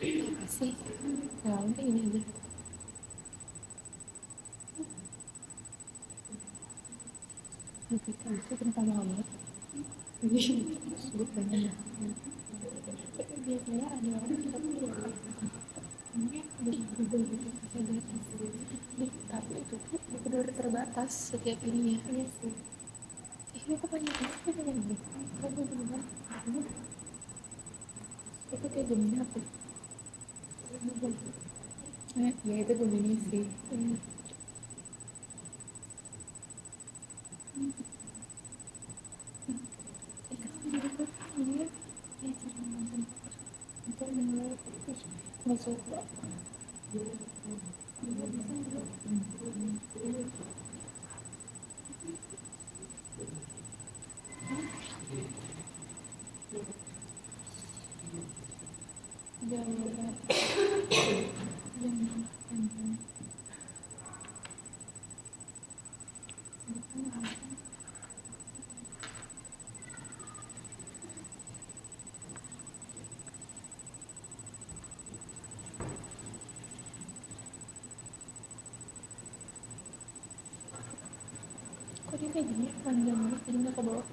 apa sih? Nah, ini ini aja. Tapi kan itu kenapa banget? Ini sebut banyak. Tapi biasanya ada orang kita tuh tapi itu tuh benar terbatas setiap ininya. Iya sih. Ini kok banyak banget? Kok gue bener itu kayak Gemini apa? Ya itu Gemini sih. Masuk tadi kayak gini panjang banget jadi nggak ke bawah.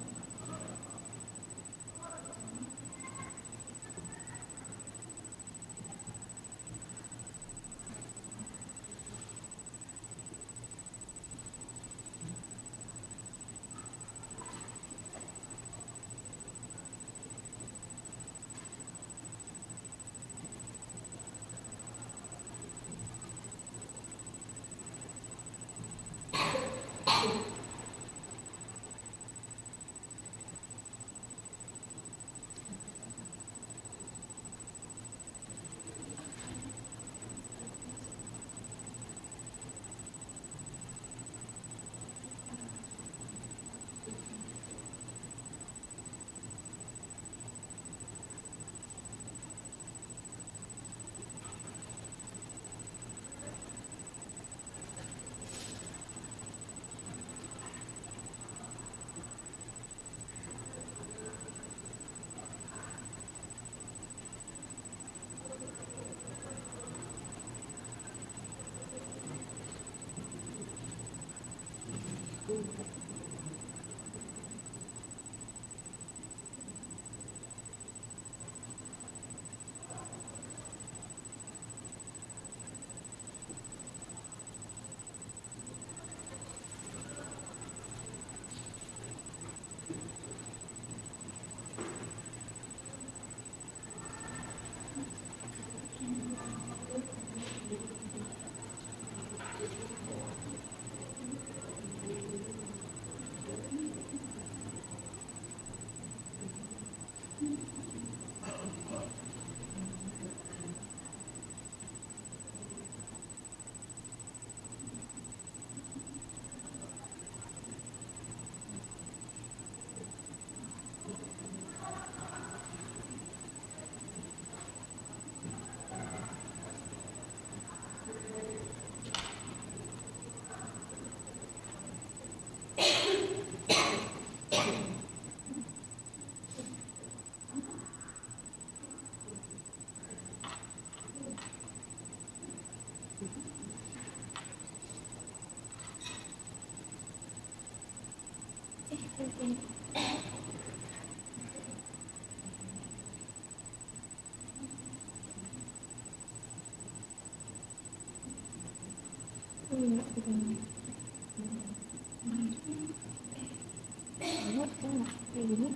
Kayak gini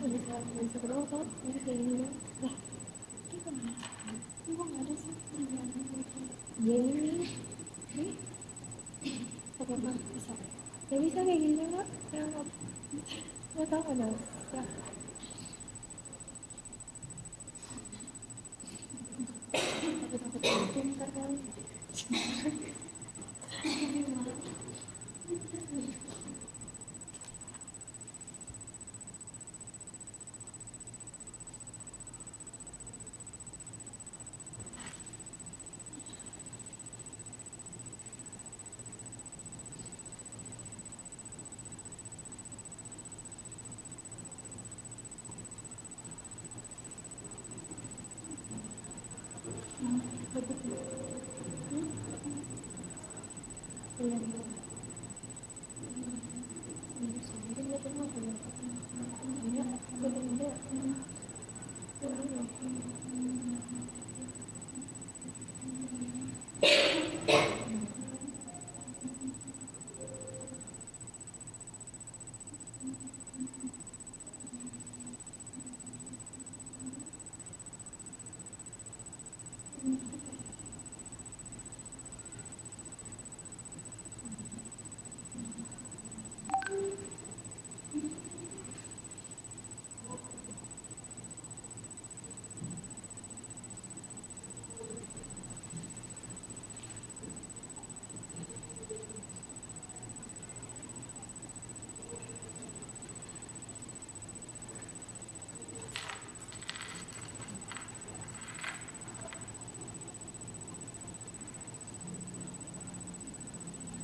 bisa kedua kan ini kayak gini kan lah ini kemana ini kok nggak ada sih ya ini pakai apa bisa ya bisa kayak gini nggak ya nggak tahu ada ya takut takut ntar kan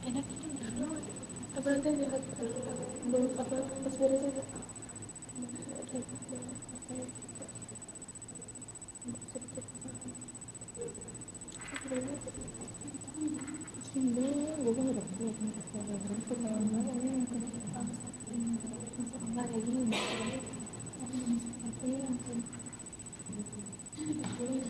enak itu apa nanti lihat belum apa pas beres aja gue kan udah berantem nih.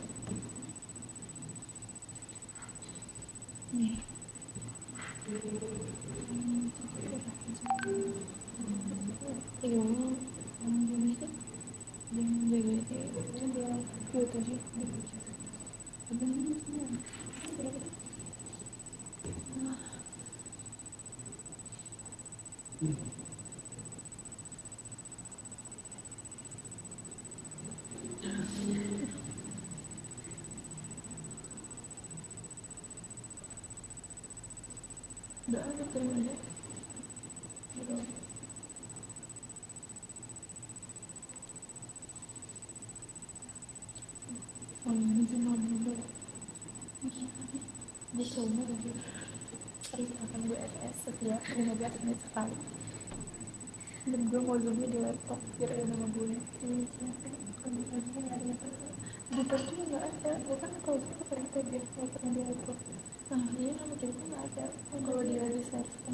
Udah ada terima aja. Oh ini cuma dulu. Gue coba lagi. Terus akan gue SS setiap 15 menit sekali. Dan gue mau zoomnya di laptop biar ada nama gue. Di tab juga nggak ada. Gue kan kalau zoom pakai tab ya, nggak pernah di laptop. Nah ini nama kita nggak ada. Kalau dia di search kan.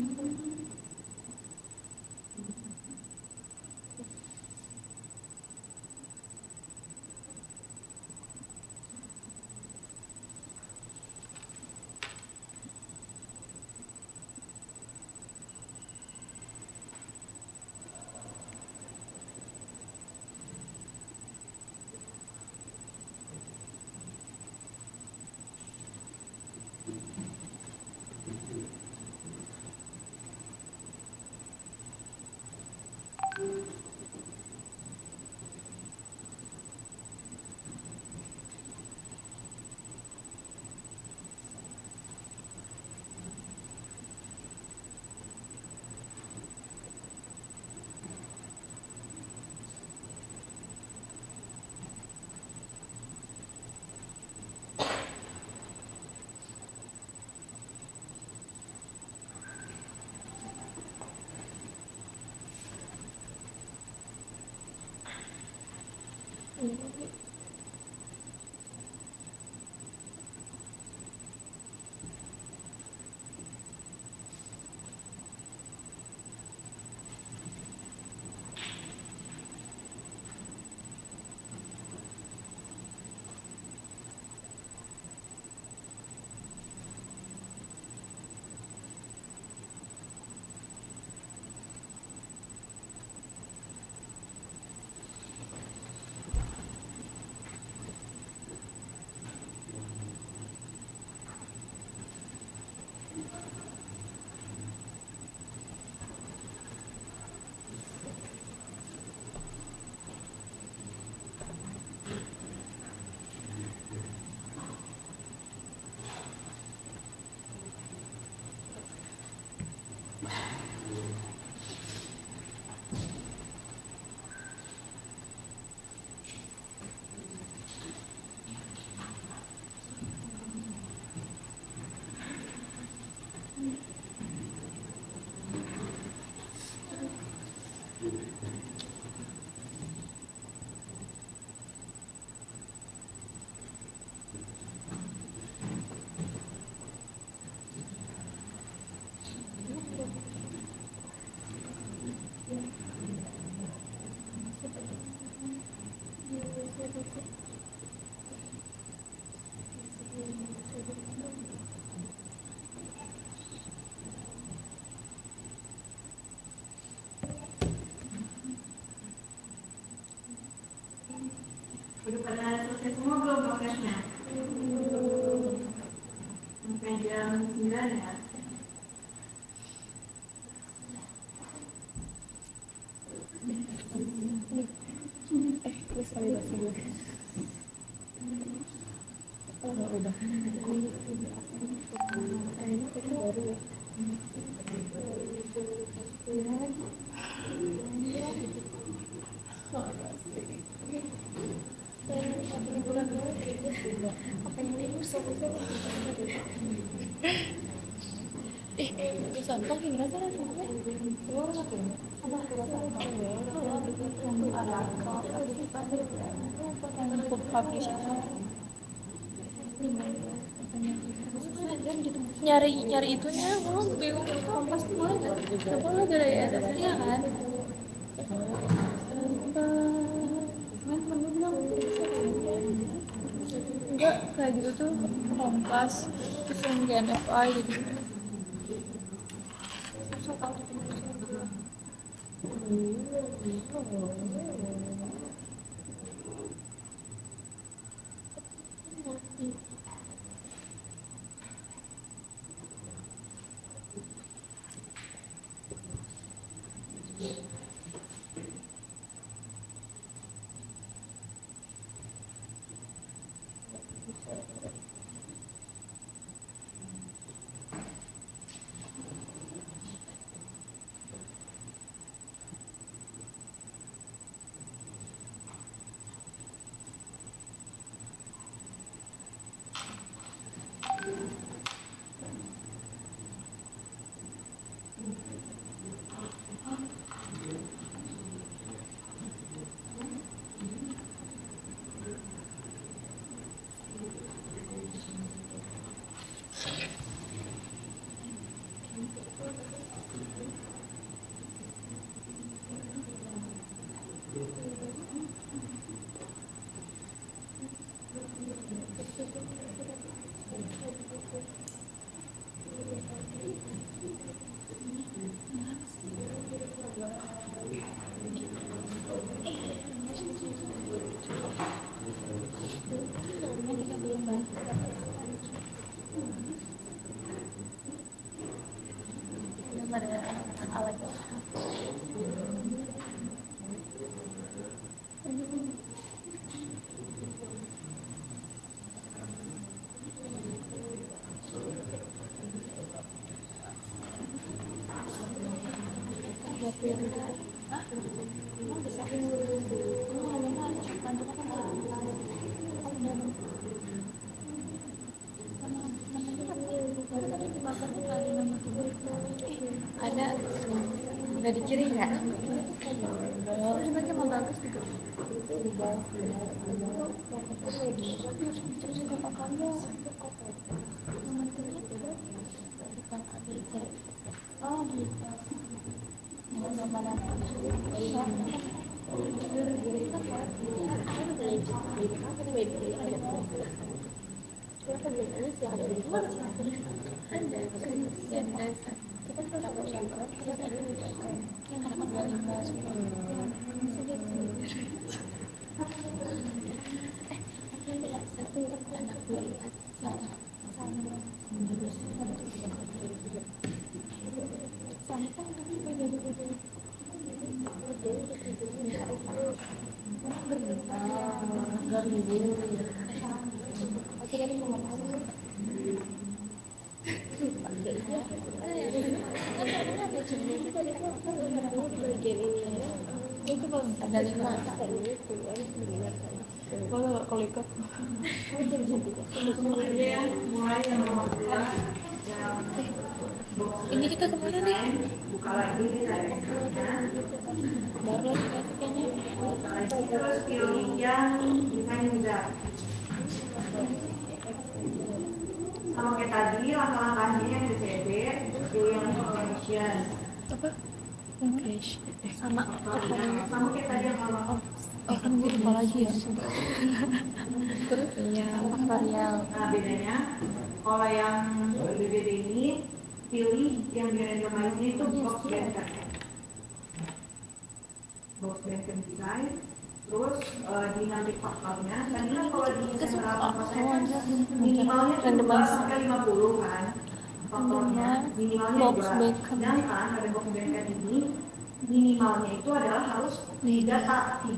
Udah pada selesai semua belum prosesnya? Sampai jam 9 ya? Terus validasi gue. Oh udah. Ini kita baru ya. Sampah yang rasa rasanya keluar apa ya? Apa sampah ya? Food publishing nyari itunya, gue bingung kompas tuh boleh nggak? Nggak boleh ada ya, iya kan? Kan temen gue bilang bisa enggak kayak gitu tuh Kompas terus yang GNFI gitu susah tau di Indonesia. Ada udah dikirim nggak? Terus mereka mau bagus juga. Terus kakak kamu bukan ada. Oh gitu. Yang mana? Ada 5. Boleh nggak kalau ikut? Mulai yang nomor 2 Ini kita kemana nih? buka lagi di directionnya. Baru kayaknya. Terus pilih yang desain user. Sama kayak tadi langkah-langkahnya yang DCD, pilih yang information. Apa? English. Sama. Sama kayak tadi yang awal. Oh kan gue lupa lagi ya. Terus ya faktorial. Nah bedanya, kalau yang BBB ini pilih yang di randomize itu box banker. Box banker design. Terus dinamik faktornya, tadi kan kalau di sentral komposisi minimalnya itu 2/50 kan faktornya, minimalnya 2. Sedangkan pada box banker ini minimalnya itu adalah harus 3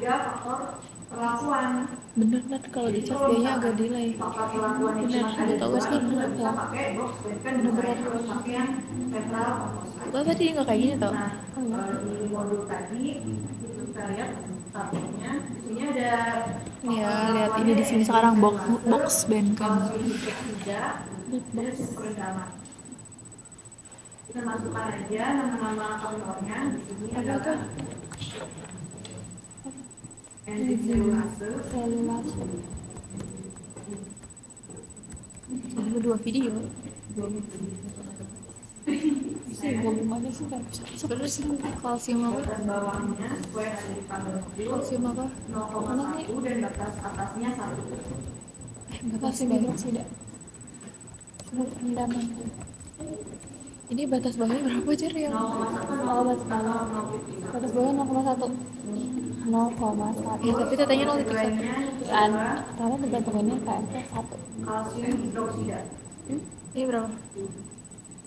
faktor perlakuan. Bener banget kalau di chat dia agak delay. Faktor perlakuan yang Bener, cuma ada tahu 2 sih itu bener bisa ya. pakai box banker design, terus pakai yang sentral komposisi. Gue tadi nggak kayak gini tau. Nah, di modul tadi itu kita lihat tabelnya, di sini ada Ya, lihat ini di sini sekarang box band kan. kalau ini cek 3 dan perendaman. Kita masukkan aja nama-nama faktornya. Di sini ada enzim selulase. Ada 2 video. Sih hubungannya sih kan Terus kalsium apa? Batas bawahnya sesuai yang ada di tabel modul Kalsium apa? 0,1 dan batas atasnya 1. batas Racun bawah. hidroksida. Suhu perendaman. Ini batas bawahnya berapa Jar yang? Oh, batas bawah. Batas bawah 0,1. 0,1. Ya tapi tetanya 0,1. Kan, karena tergantung ini KMP 1. kalsium hidroksida. Ini berapa?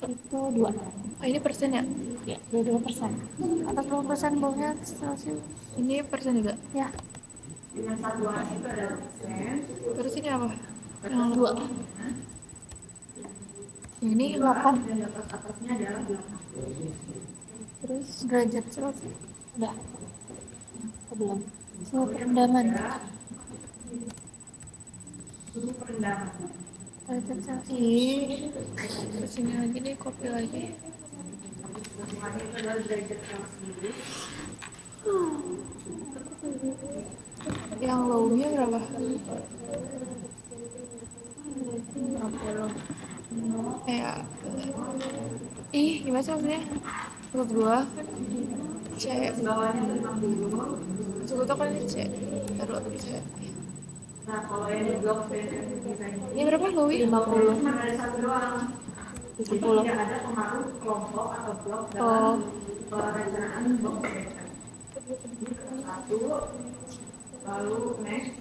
Itu 2. Oh ini persen ya? Ya, 22%. Atas 20% baunya Celsius. Ini persen juga? Ya, Dengan satuan itu adalah persen. Terus ini apa? yang 2. Ini 8. Dan di atasnya adalah 8. Terus derajat Celsius. Udah. Belum. Suhu perendaman. Suhu perendaman. Derajat Celsius. Ih, kesini lagi nih kopi lagi. Semuanya itu adalah derajat Celcius. Yang low-nya berapa? 60. Gimana sih maksudnya? Menurut gua C. Bawahnya 50. Coba tuh kan ini C. Taruh C. Nah, kalau yang di blok B Ini berapa low-nya? 50. cuma ada satu doang. Jadi 10. tidak ada pengaruh kelompok atau blok Oh. dalam perencanaan blok B. Satu, lalu next.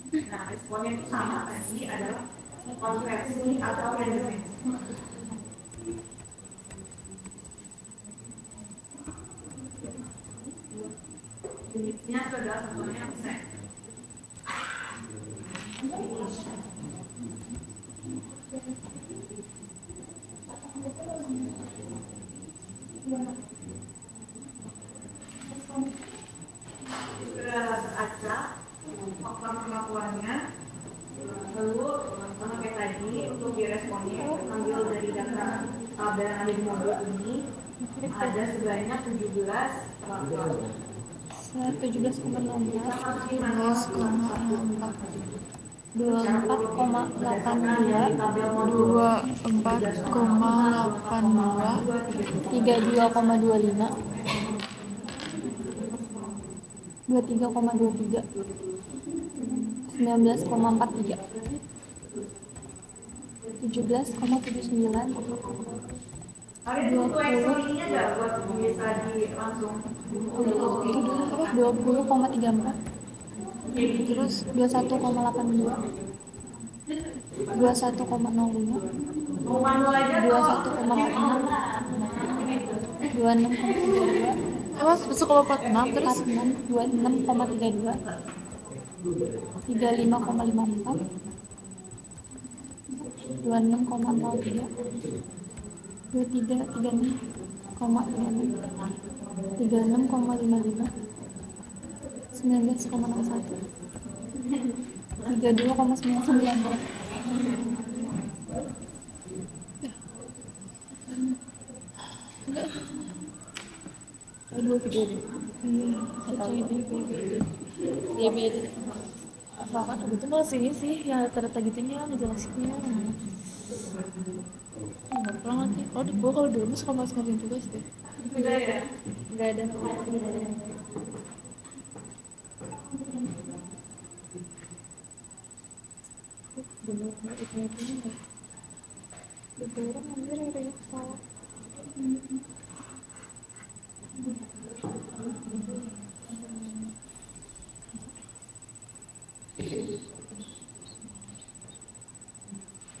Nah, responnya itu sama tadi adalah konversi atau rendemen. Unitnya itu adalah satuannya persen. Sudah teracak faktor perlakuannya, lalu sama kayak tadi untuk diresponnya ambil dari data tabel yang ada di modul ini ada sebanyak 17 perlakuan. 17,16. 11,64. 24,82. 24,82. 32,25. 23,23. 19,43. 17,79. Tapi itu untuk Excel-nya nggak buat bisa di langsung. Itu dulu apa? 20,34. Terus 21,82. 21,05. Mau manual aja tuh. 21,46. 26,32. Apa? 1,46 terus? 46, 26,32. 35,54. 26,03. 36,56. 36,55. 19,61. 32,99. Dua video deh. Atau dia beda. Apa kan itu malah sini sih yang rata-rata gitunya ngejelasinnya. Nggak pernah nanti. Gua kalau dulu suka males ngerjain tugas deh. Enggak ya. Nggak ada. Bener itu nggak. Beberapa anjir yang kayak salah.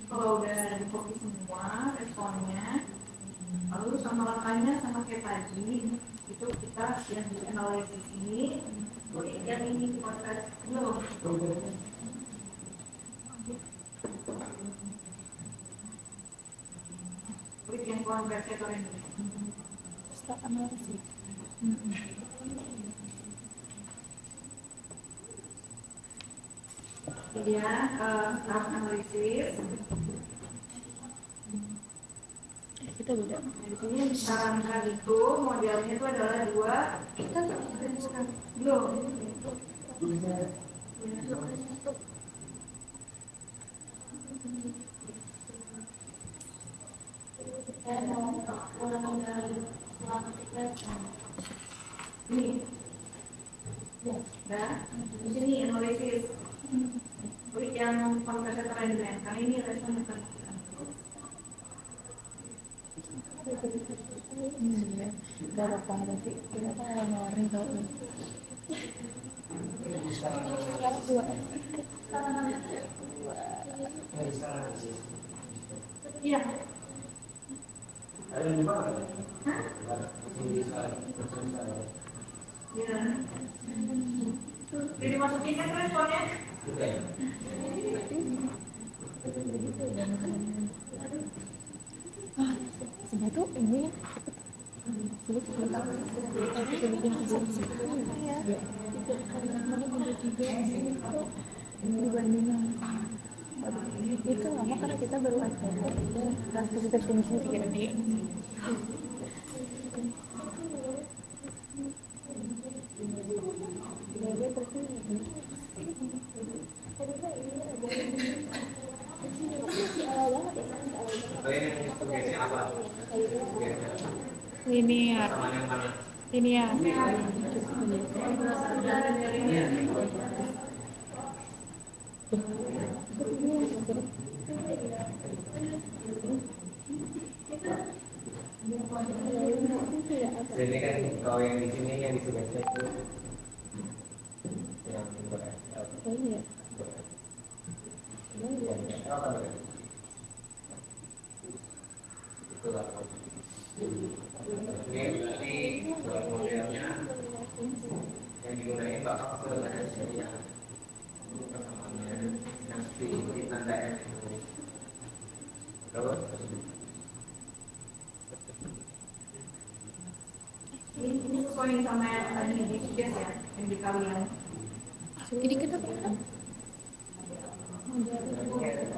Kalau udah di copy semua responnya, lalu sama langkahnya sama kayak tadi, itu kita yang di analisis ini, yang ini konversi belum. Klik yang konversi atau rendemen. Start analisis. Kemudian start analisis. Kita beda. Di sini disarankan itu modelnya itu adalah dua. Kita sekarang Belum. Ini. Nah, di sini analisis. yang konversi terendam karena ini respon bukan. Iya, gak apa-apa nanti kita kan orang-orang tau. Sekarang dua. Iya. Ada juga nggak? Iya. Jadi masukin kan responnya? Sebenarnya tuh ini sulit sebentar. Dibandingin itu lama karena kita baru aja dan positif thinking 3 detik. Linear. Linear. Jadi kan kalau yang di sini yang di sebelah itu yang ini berarti modelnya yang digunakan bakal sebenarnya persamaan nanti di tanda N terus Ini sesuai sama yang tadi di suggest ya, yang di kalian. Ini kita pernah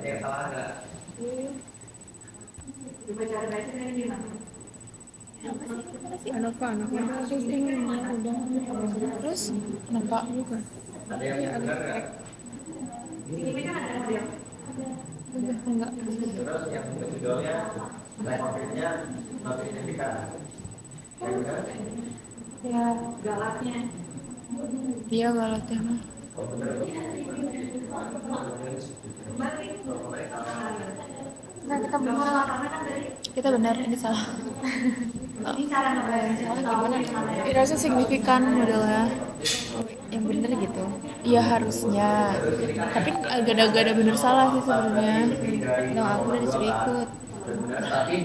yang salah nggak? Coba cara baca dari gimana? Anova terus ini udah Terus kenapa? bukan Ada yang benar nggak? Ini kan ada model. enggak Terus yang judulnya konkretnya non signifikan. Yang benar? Ya, Galatnya. iya galatnya mah. Oh benar. Kembali. Nah, kita Gak mau benar. karena kan tadi Kita benar, ini salah. ini cara ngebayangin Gimana? Ini harusnya signifikan modelnya. Yang benar gitu. Iya harusnya. Tapi gak ada benar salah sih sebenarnya. Nah, aku udah disuruh ikut. Tapi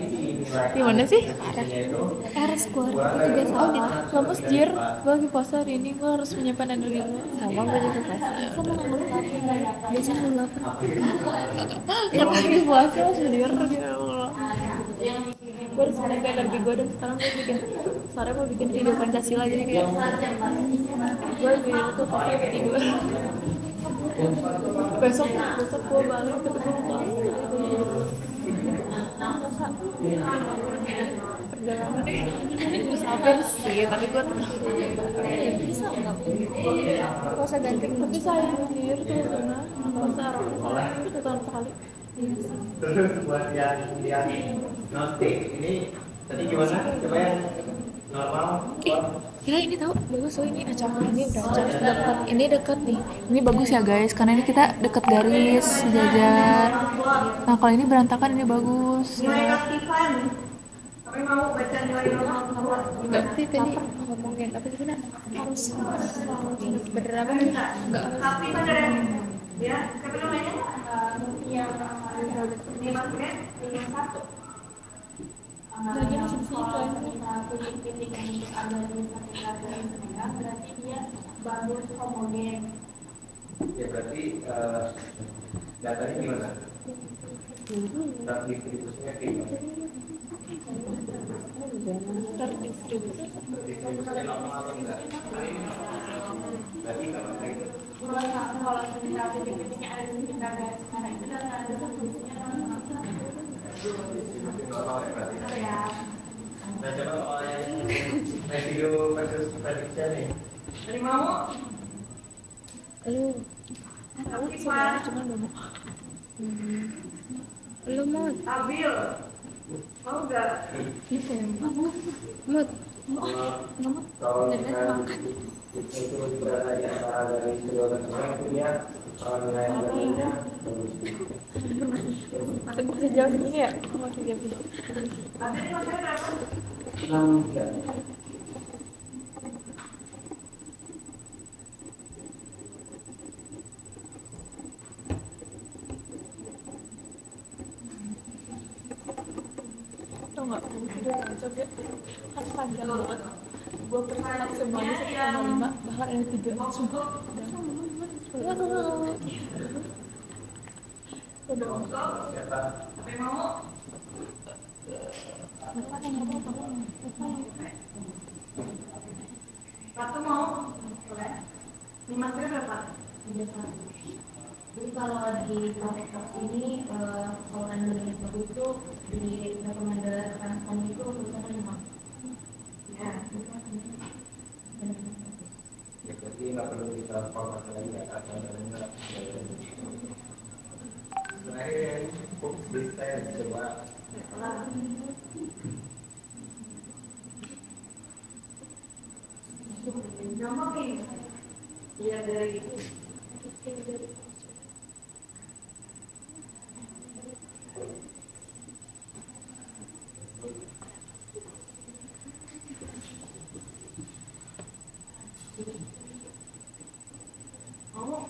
Di mana sih? itu R square itu biasa. Oh, di Lompos jir. Gue lagi puasa hari ini. Gue harus menyimpan energi gue. sama gue juga puasa sama biasa kalau lapar Kalau lagi puasa harus jir. Gue harus menyimpan energi gue dan sekarang gue bikin sore mau bikin video Pancasila jadi kayak gue lagi itu kopi tidur. Besok gue balik ketemu perjalanan musafir sih tapi gue bisa nggak puasa ganti tapi saya anjir tuh pernah puasa Arafah itu tahun sekali. terus buat yang non-stick ini tadi gimana? Coba yang normal. Ya ini tahu bagus loh ini acara ini beracak dekat ini dekat nih ini bagus ya guys karena ini kita dekat garis sejajar. Nah kalau ini berantakan ini bagus nilai ya. aktifan. Tapi mau baca nilai nomor nggak sih tadi ngomongin apa sih nak harus berapa nih nggak tapi bener ya siapa namanya yang ini maksudnya yang satu lagi masih di situ berarti dia bagus homogen. Ya berarti datanya gimana? Distribusinya kayak gimana? Terdistribusi Distribusinya normal atau enggak? Berarti kalau kayak gitu Kalau sekitar titik-titiknya ada di sekitar garis merah itu dan ada fungsinya distribusi normal ya berarti. ya. Nah coba kalau yang residu versus prediction nih. Dari mau lu tahu sebenarnya cuma nggak mau lu mau stabil mau nggak itu yang mau Kalau makan itu berada di antara dari kedua bentuknya itu dia nilai algoritmanya bagus. Masih bisa jauh segini ya? Masih jauh segini. Tapi ini maksudnya berapa? 63. Tau nggak? Udah coba kan panjang banget. Gue percepat semuanya 1,5 bahkan ada 3 sumpah. Udah. Siapa? Tapi mau? Satu mau? Boleh. Ini maksudnya berapa? Jadi kalau di konteks ini kalau anda melihat bagus itu di rekomendasikan kami itu tulisannya 5. Ya. Ya, berarti nggak perlu kita format lagi ya karena ada terakhir bisa coba Nomor ini. Lihat dari mau?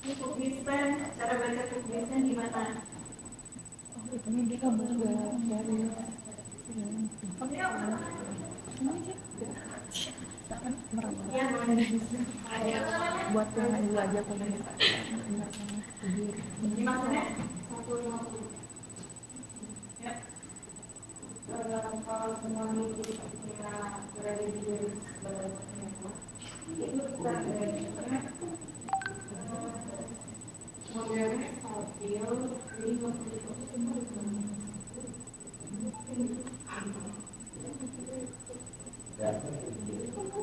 Ini Kubispen, cara baca Kubispen gimana? Ini dia kamu juga dari Iya, buat yang dulu aja kalau ini maksudnya 150. Ya. Kalau semua itu kita berada di garis bawahnya, itu kita modelnya stabil, jadi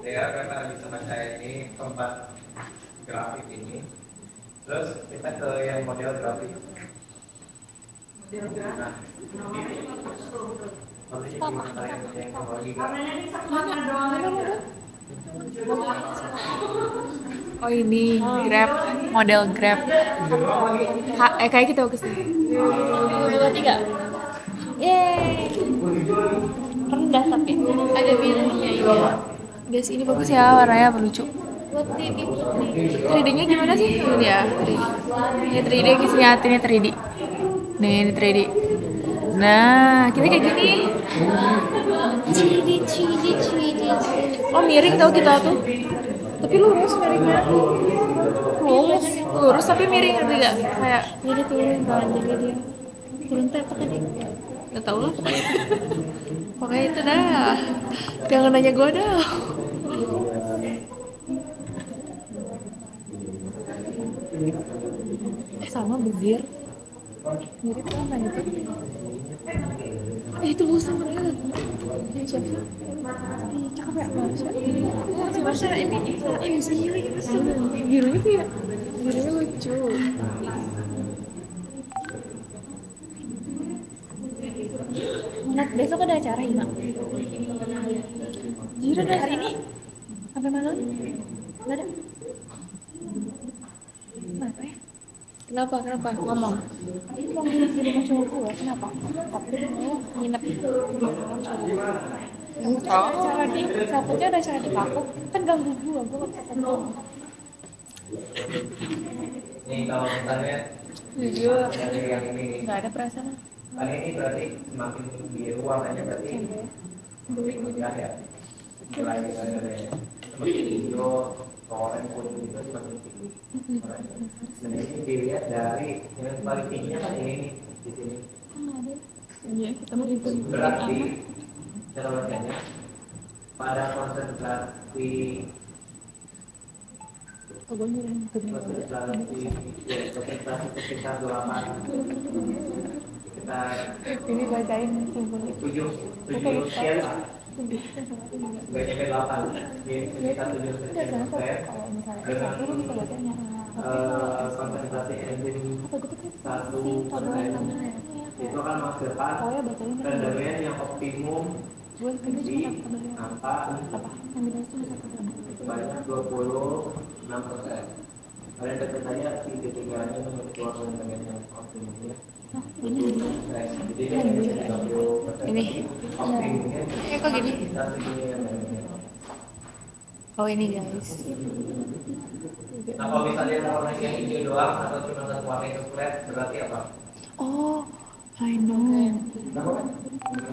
ya karena bisa baca ini tempat grafik ini terus kita ke yang model grafik model gerak. Namanya nanti gimana yang teknologi warnanya ini sama doang aja. Oh ini Grab, model Grab. Kayak gitu bagus nih. 2, 3. Yeay. Rendah tapi ada birunya ya. Guys, ini bagus ya, warnanya lucu. Buat TV putih. 3D-nya gimana sih? Ini ya, 3D. Ini 3D, guys, nyatinnya 3D. Nih, ini 3D. Nah, kita kayak gini. Cidi. Oh, miring tau kita tuh. Tapi lurus miringnya. Lurus tapi miring ngerti gak? Kayak Jadi turun kan, jadi dia turun tuh apa tadi? gak tau lah pokoknya. Pokoknya itu dah. Jangan nanya gue dah. Sama bezir. Mirip sama itu. Itu sama ya. Ini siapa sih? Ih, cakep ya Marsha. Si Marsha ini sendiri. Birunya tuh ya. Birunya lucu. Nat, besok ada acara Ima. Jira ada hari ini? Sampai malam? Gak ada? Kenapa ya? Kenapa? Ngomong. Ini mau nginep di rumah cowok gue, kenapa? Tapi mau nginep di rumah cowok gue. Takutnya ada acara di Kapuk, kan ganggu gue gak bisa ketemu. nih kalau misalnya Jujur. dari yang ini Gak ada perasaan. kan ini berarti semakin biru warnanya berarti ya ya mulai dari semakin hijau oranye kuning itu semakin tinggi. Dan ini dilihat dari yang paling tingginya kan ini nih, di sini. Iya, kita mau hitung. Berarti cara bacanya pada konsentrasi Oh, gue ngirim ke dia. konsentrasi sekitar 8 sekitar Ini bacain simbolnya. 7 sekian lah. Nggak nyampe 8 sekitar 7 sekian persen Kalau misalnya dengan satu, lu bisa bacanya. konsentrasi enzim Apa gitu kan? 1% itu kan menghasilkan Oh ya, bacain. pendampingan yang optimum Gue di cuma kabarnya. angka Apa? Yang di bawah itu bisa kabar. sebanyak 26%. Kalian dapat tanya si titik-titiknya memiliki waktu yang optimumnya. Ini Jadi ini 30%. ini Optimumnya kok gini? kita segini yang ini. Oh ini guys. Nah kalau misalnya informasi yang hijau doang atau cuma satu warna itu flat berarti apa? Oh, I know. Misalnya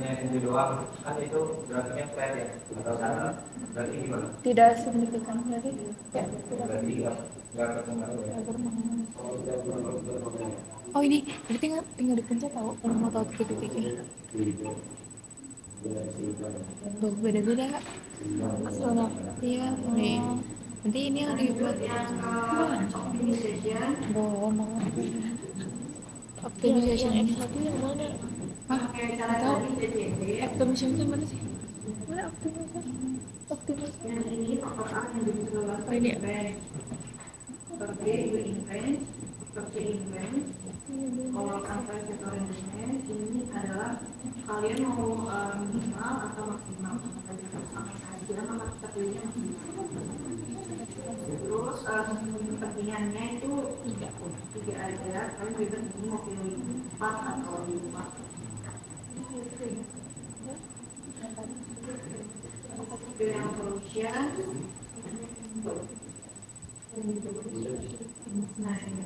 yang hijau doang kan itu grafiknya flat ya atau sana berarti gimana? Tidak signifikan berarti ya Berarti nggak berpengaruh ya? Oh ini berarti tinggal dipencet tahu kalau mau tahu titik-titiknya. Tuh beda-beda. soalnya Iya nih. Nanti ini yang dibuat Yang optimization bohong mau. yang Optimization ini. X1 yang mana? Ah, pakai cara nggak tahu. tadi CCD. Optimization itu mana sih? Mana optimisme Yang ini faktor A yang disebut Oh ini. event. Faktor B itu event. Faktor C event. Kalau sampai sektor event ini adalah kalian mau minimal atau maksimal. Sama saja maka kita pilihnya maksimal. Terus kepentingannya itu tiga aja. Kalian bebas ini mau pilih 4 atau 5. Dengan solution. Nah ini.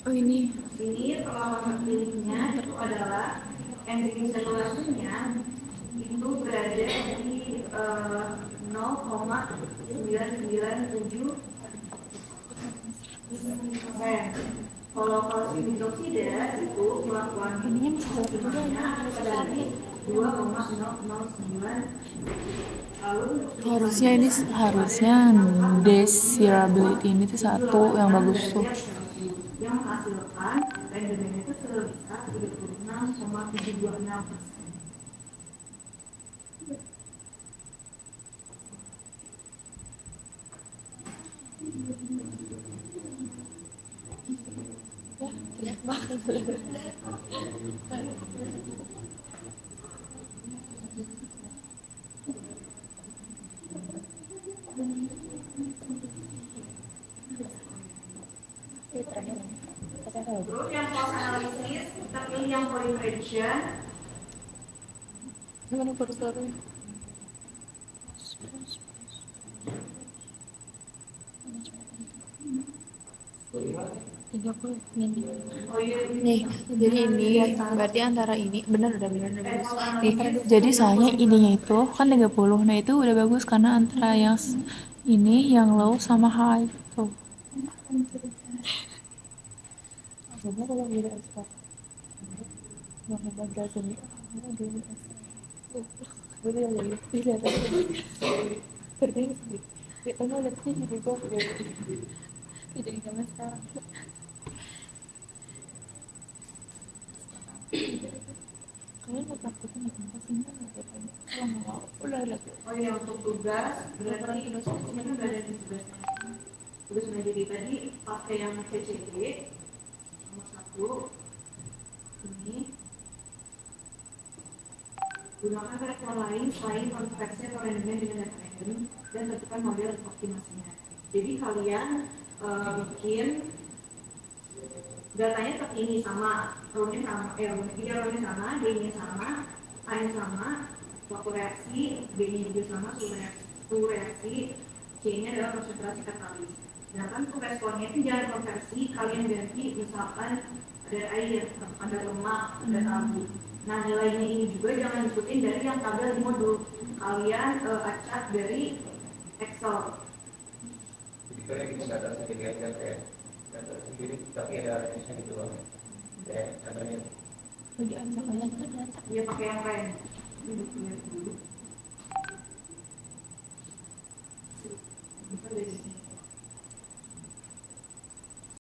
Oh ini. Ini perlawanan pilihnya itu adalah enzim selulasnya itu berada di 0,997%. Kalau hidroksida itu melakukan ininya bisa perkembangannya pada 2,009. Harusnya ini desirability ini tuh satu yang bagus tuh. Yang menghasilkan rendemen itu sebesar 36,726%. Terus yang post analisis kita pilih yang polymerization. Gimana baru-baru? Oh iya, Nih, jadi ini berarti antara ini benar udah bagus. Nih, jadi soalnya ininya itu kan 30. Nah, itu udah bagus karena antara yang ini yang low sama high tuh. Coba kalau beda ekspor. Mau ngebagi sini. Boleh ya, bisa terdengar sih. Kita mau lihat sih di bawah. Tidak zaman sekarang. Kalian mau praktekin apa sih? Kalau mau, udah lihat. oh iya untuk tugas berarti sebenarnya udah ada di tugasnya. Tugasnya jadi tadi pakai yang CCD nomor 1 ini. Gunakan respon lain selain konveksi atau rendemen dengan data random dan tentukan model optimasinya. Jadi kalian bikin datanya tetap ini sama, row-nya sama, row-nya sama, D-nya sama, A-nya sama, waktu reaksi, B-nya juga sama, suhu reaksi, C-nya adalah konsentrasi katalis. Sedangkan untuk responnya itu jangan konversi, kalian ganti misalkan ada air, ada lemak, ada abu. Nah nilainya ini juga jangan ikutin dari yang tabel di modul, kalian acak dari Excel. Jadi kalian bikin data sendiri aja kayak data sendiri tapi ada resistnya gitu loh. Kayak contohnya Lagi acak aja kan acak. Dia pakai yang lain. Ini dulu.